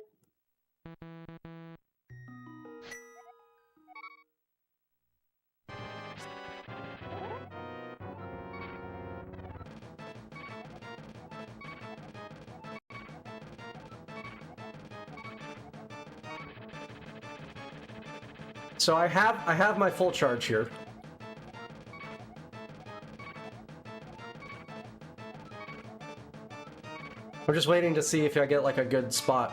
So I have my full charge here. I'm just waiting to see if I get like a good spot.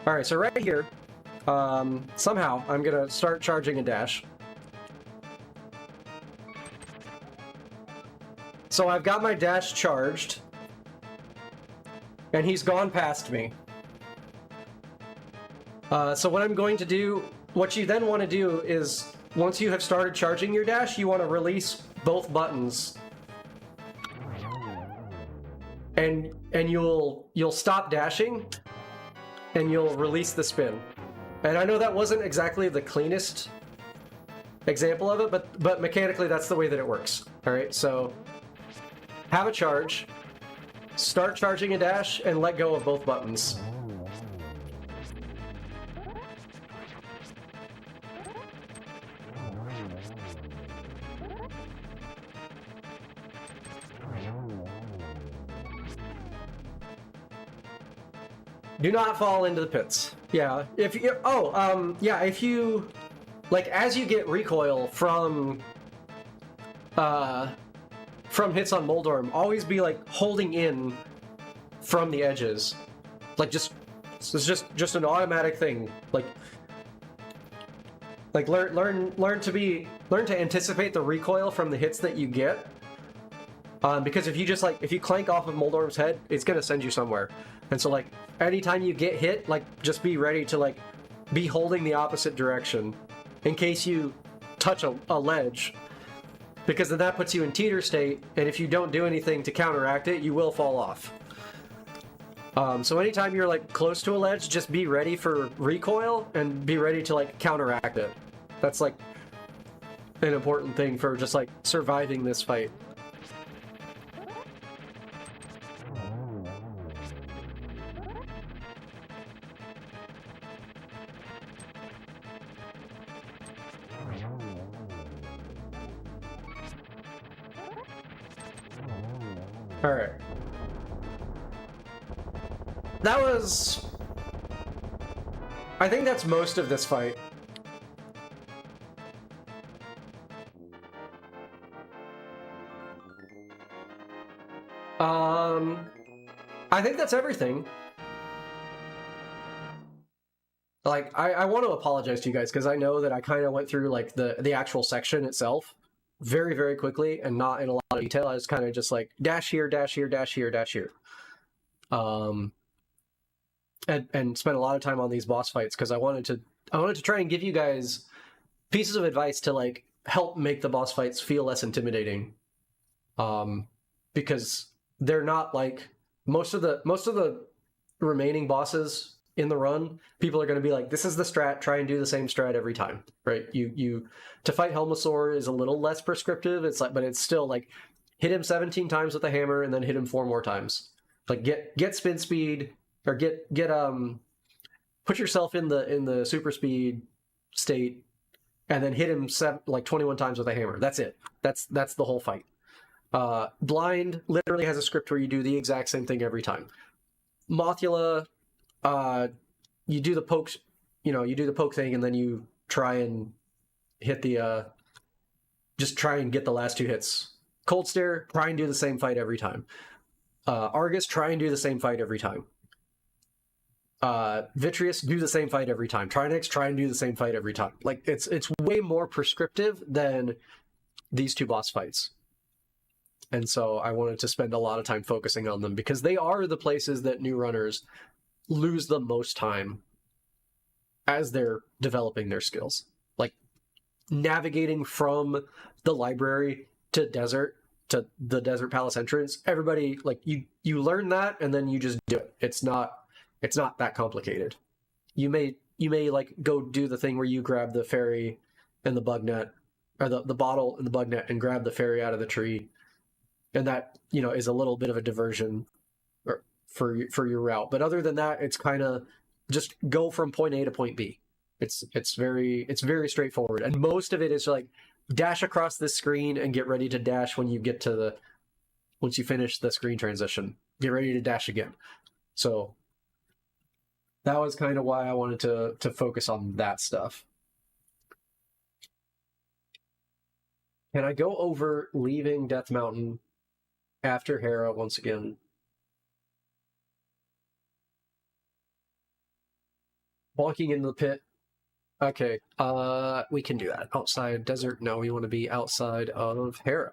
All right, so right here, somehow I'm gonna start charging a dash. So I've got my dash charged, and he's gone past me. So what I'm going to do, what you then want to do is, once you have started charging your dash, you want to release both buttons. And you'll stop dashing, and you'll release the spin. And I know that wasn't exactly the cleanest example of it, but mechanically that's the way that it works. All right, so have a charge, start charging a dash, and let go of both buttons. Do not fall into the pits. Yeah, if you, if you, like, as you get recoil from hits on Moldorm, always be, like, holding in from the edges. Like, it's just an automatic thing. Like, Like learn to anticipate the recoil from the hits that you get. Because if you clank off of Moldorm's head, it's gonna send you somewhere. And so like anytime you get hit, like just be ready to like be holding the opposite direction in case you touch a ledge. Because then that puts you in teeter state, and if you don't do anything to counteract it, you will fall off. So anytime you're like close to a ledge, just be ready for recoil and be ready to like counteract it. That's like an important thing for just like surviving this fight. Alright. That was... I think that's most of this fight. I think that's everything. Like, I want to apologize to you guys, because I know that I kind of went through, like, the actual section itself very, very quickly, and not in a lot of detail. I was kind of just like, dash here, dash here, dash here, dash here. And spent a lot of time on these boss fights, because I wanted to try and give you guys pieces of advice to, like, help make the boss fights feel less intimidating. Because they're not, like, most of the remaining bosses in the run, people are going to be like, this is the strat, try and do the same strat every time, right? You to fight Helmasaur is a little less prescriptive. It's like, but it's still like, hit him 17 times with the hammer and then hit him 4 more times. Like get spin speed, or get put yourself in the super speed state, and then hit him 21 times with a hammer. That's it. That's the whole fight. Blind literally has a script where you do the exact same thing every time. Mothula, you do the poke, you do the poke thing, and then you try and hit the, just try and get the last 2 hits. Cold Stare, try and do the same fight every time. Argus, try and do the same fight every time. Vitreous, do the same fight every time. Trinix, try and do the same fight every time. Like, it's way more prescriptive than these 2 boss fights. And so I wanted to spend a lot of time focusing on them, because they are the places that new runners lose the most time as they're developing their skills. Like, navigating from the library to the Desert Palace entrance, everybody, like, you learn that, and then you just do it. It's not that complicated. You may like go do the thing where you grab the fairy and the bug net, or the bottle and the bug net, and grab the fairy out of the tree. And that, is a little bit of a diversion for your route. But other than that, it's kind of just go from point A to point B. It's very straightforward. And most of it is like, dash across this screen and get ready to dash when you get to once you finish the screen transition. Get ready to dash again. So that was kind of why I wanted to focus on that stuff. Can I go over leaving Death Mountain after Hera once again? Walking into the pit. Okay, we can do that. Outside desert? No, we want to be outside of Hera.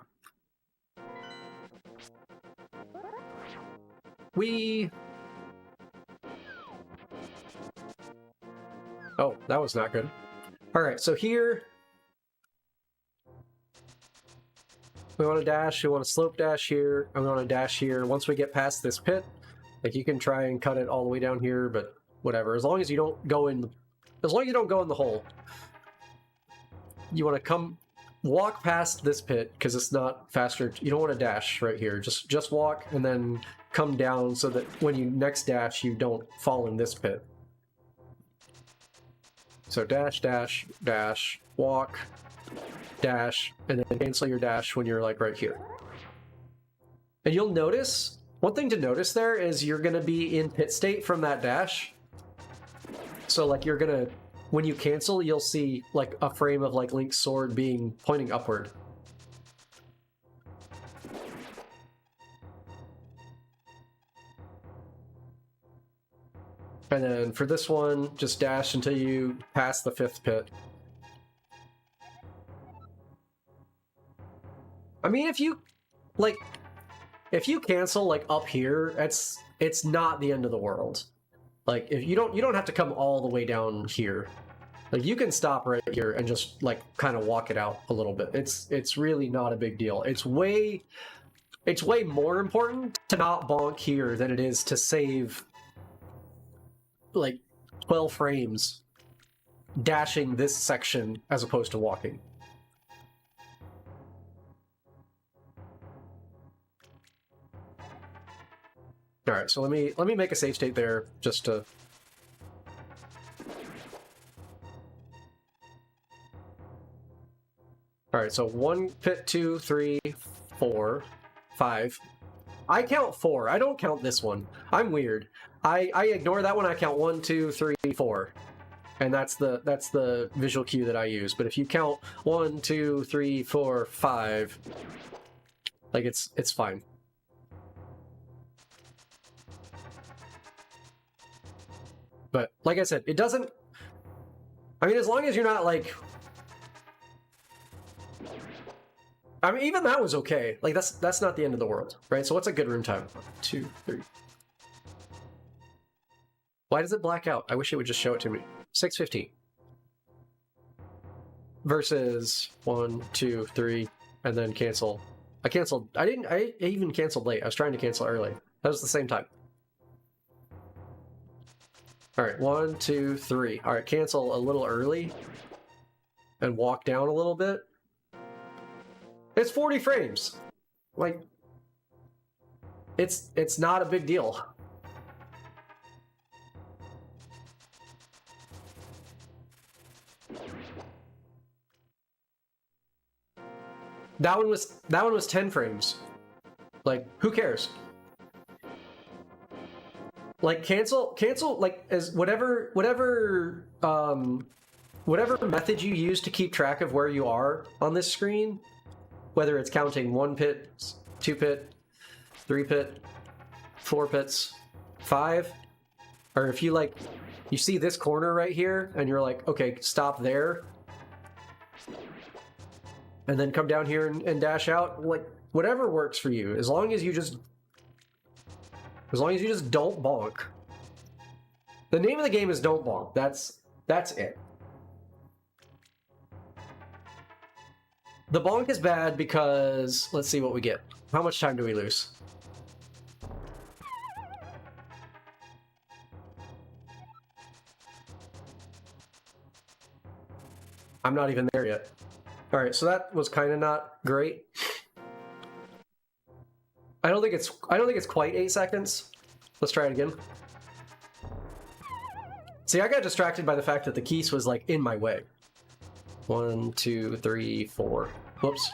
Oh, that was not good. Alright, so here... we want to dash, we want to slope dash here, and we want to dash here. Once we get past this pit, like, you can try and cut it all the way down here, but whatever. As long as you don't go in the hole. You want to walk past this pit, because it's not faster. You don't want to dash right here. Just walk and then come down, so that when you next dash, you don't fall in this pit. So dash, dash, dash, walk, dash, and then cancel your dash when you're like right here. And you'll notice, one thing to notice there is you're going to be in pit state from that dash. So like you're going to, when you cancel, you'll see like a frame of like Link's sword pointing upward. And then for this one, just dash until you pass the 5th pit. I mean, if you cancel like up here, it's not the end of the world. Like if you don't have to come all the way down here. Like you can stop right here and just like kind of walk it out a little bit. It's really not a big deal. It's way more important to not bonk here than it is to save like 12 frames dashing this section as opposed to walking. All right, so let me make a save state there just to. All right, so 1 pit, 2, 3, 4, 5. I count 4. I don't count this one. I'm weird. I ignore that one. I count 1, 2, 3, 4, and that's the visual cue that I use. But if you count 1, 2, 3, 4, 5, like it's fine. But like I said, it doesn't. I mean, as long as you're not like. I mean, even that was okay. Like that's not the end of the world, right? So what's a good room time? 1, 2, 3. Why does it black out? I wish it would just show it to me. 6:15. Versus 1, 2, 3, and then cancel. I canceled. I even canceled late. I was trying to cancel early. That was the same time. All right, 1, 2, 3. All right, cancel a little early and walk down a little bit. It's 40 frames. Like, it's not a big deal. That one was 10 frames. Like, who cares? Like cancel like as whatever method you use to keep track of where you are on this screen, whether it's counting 1 pit, 2 pit, 3 pit, 4 pits, 5, or if you like you see this corner right here and you're like, okay, stop there and then come down here and dash out, like whatever works for you, as long as you just don't bonk. The name of the game is Don't Bonk. That's it. The bonk is bad because, let's see what we get. How much time do we lose? I'm not even there yet. All right, so that was kind of not great. I don't think it's quite 8 seconds. Let's try it again. See, I got distracted by the fact that the keys was like in my way. 1, 2, 3, 4. Whoops.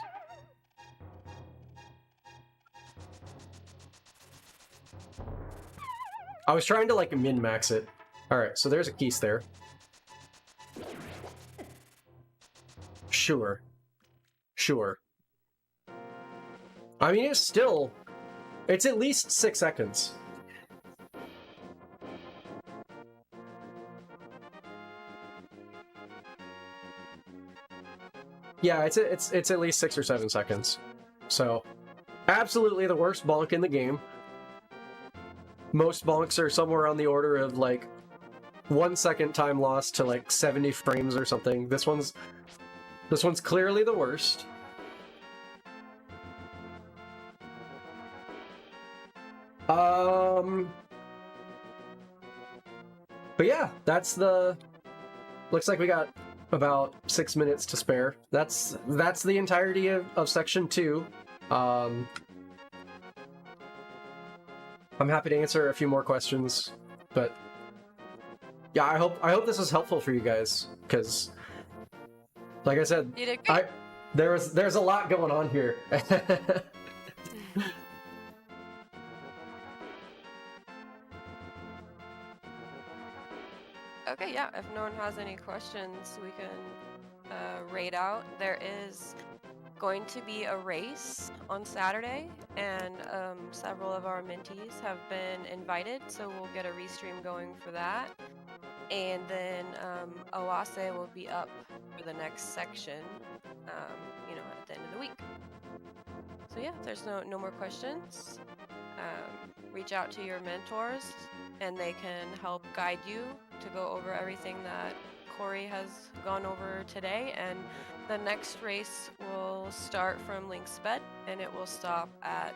I was trying to like min-max it. All right, so there's a keys there. Sure. I mean, it's at least 6 seconds. Yeah, it's at least 6 or 7 seconds. So, absolutely the worst bonk in the game. Most bonks are somewhere on the order of like 1 second time loss to like 70 frames or something. This one's clearly the worst. But yeah, that's the. Looks like we got about 6 minutes to spare. That's the entirety of section 2. I'm happy to answer a few more questions, but yeah, I hope this was helpful for you guys, because like I said, You did great. there's a lot going on here. Okay, yeah, if no one has any questions, we can raid out. There is going to be a race on Saturday, and several of our mentees have been invited, so we'll get a restream going for that. And then Awase will be up for the next section, at the end of the week. So yeah, if there's no more questions, reach out to your mentors and they can help guide you to go over everything that Corey has gone over today. And the next race will start from Link's Bed and it will stop at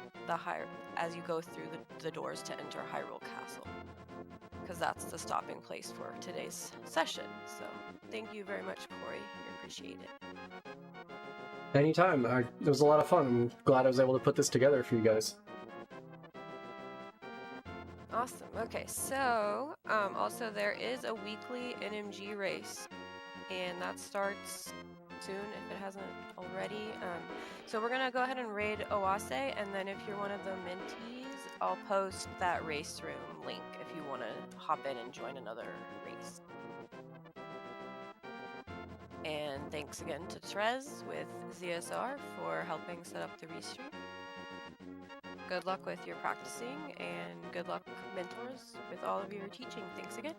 as you go through the doors to enter Hyrule Castle, because that's the stopping place for today's session. So thank you very much, Corey. I appreciate it. Anytime. It was a lot of fun. I'm glad I was able to put this together for you guys. Awesome. Okay, so also there is a weekly NMG race, and that starts soon if it hasn't already. So we're gonna go ahead and raid Oase, and then if you're one of the mentees, I'll post that race room link if you want to hop in and join another race. And thanks again to Trez with ZSR for helping set up the restream. Good luck with your practicing, and good luck, mentors, with all of your teaching. Thanks again.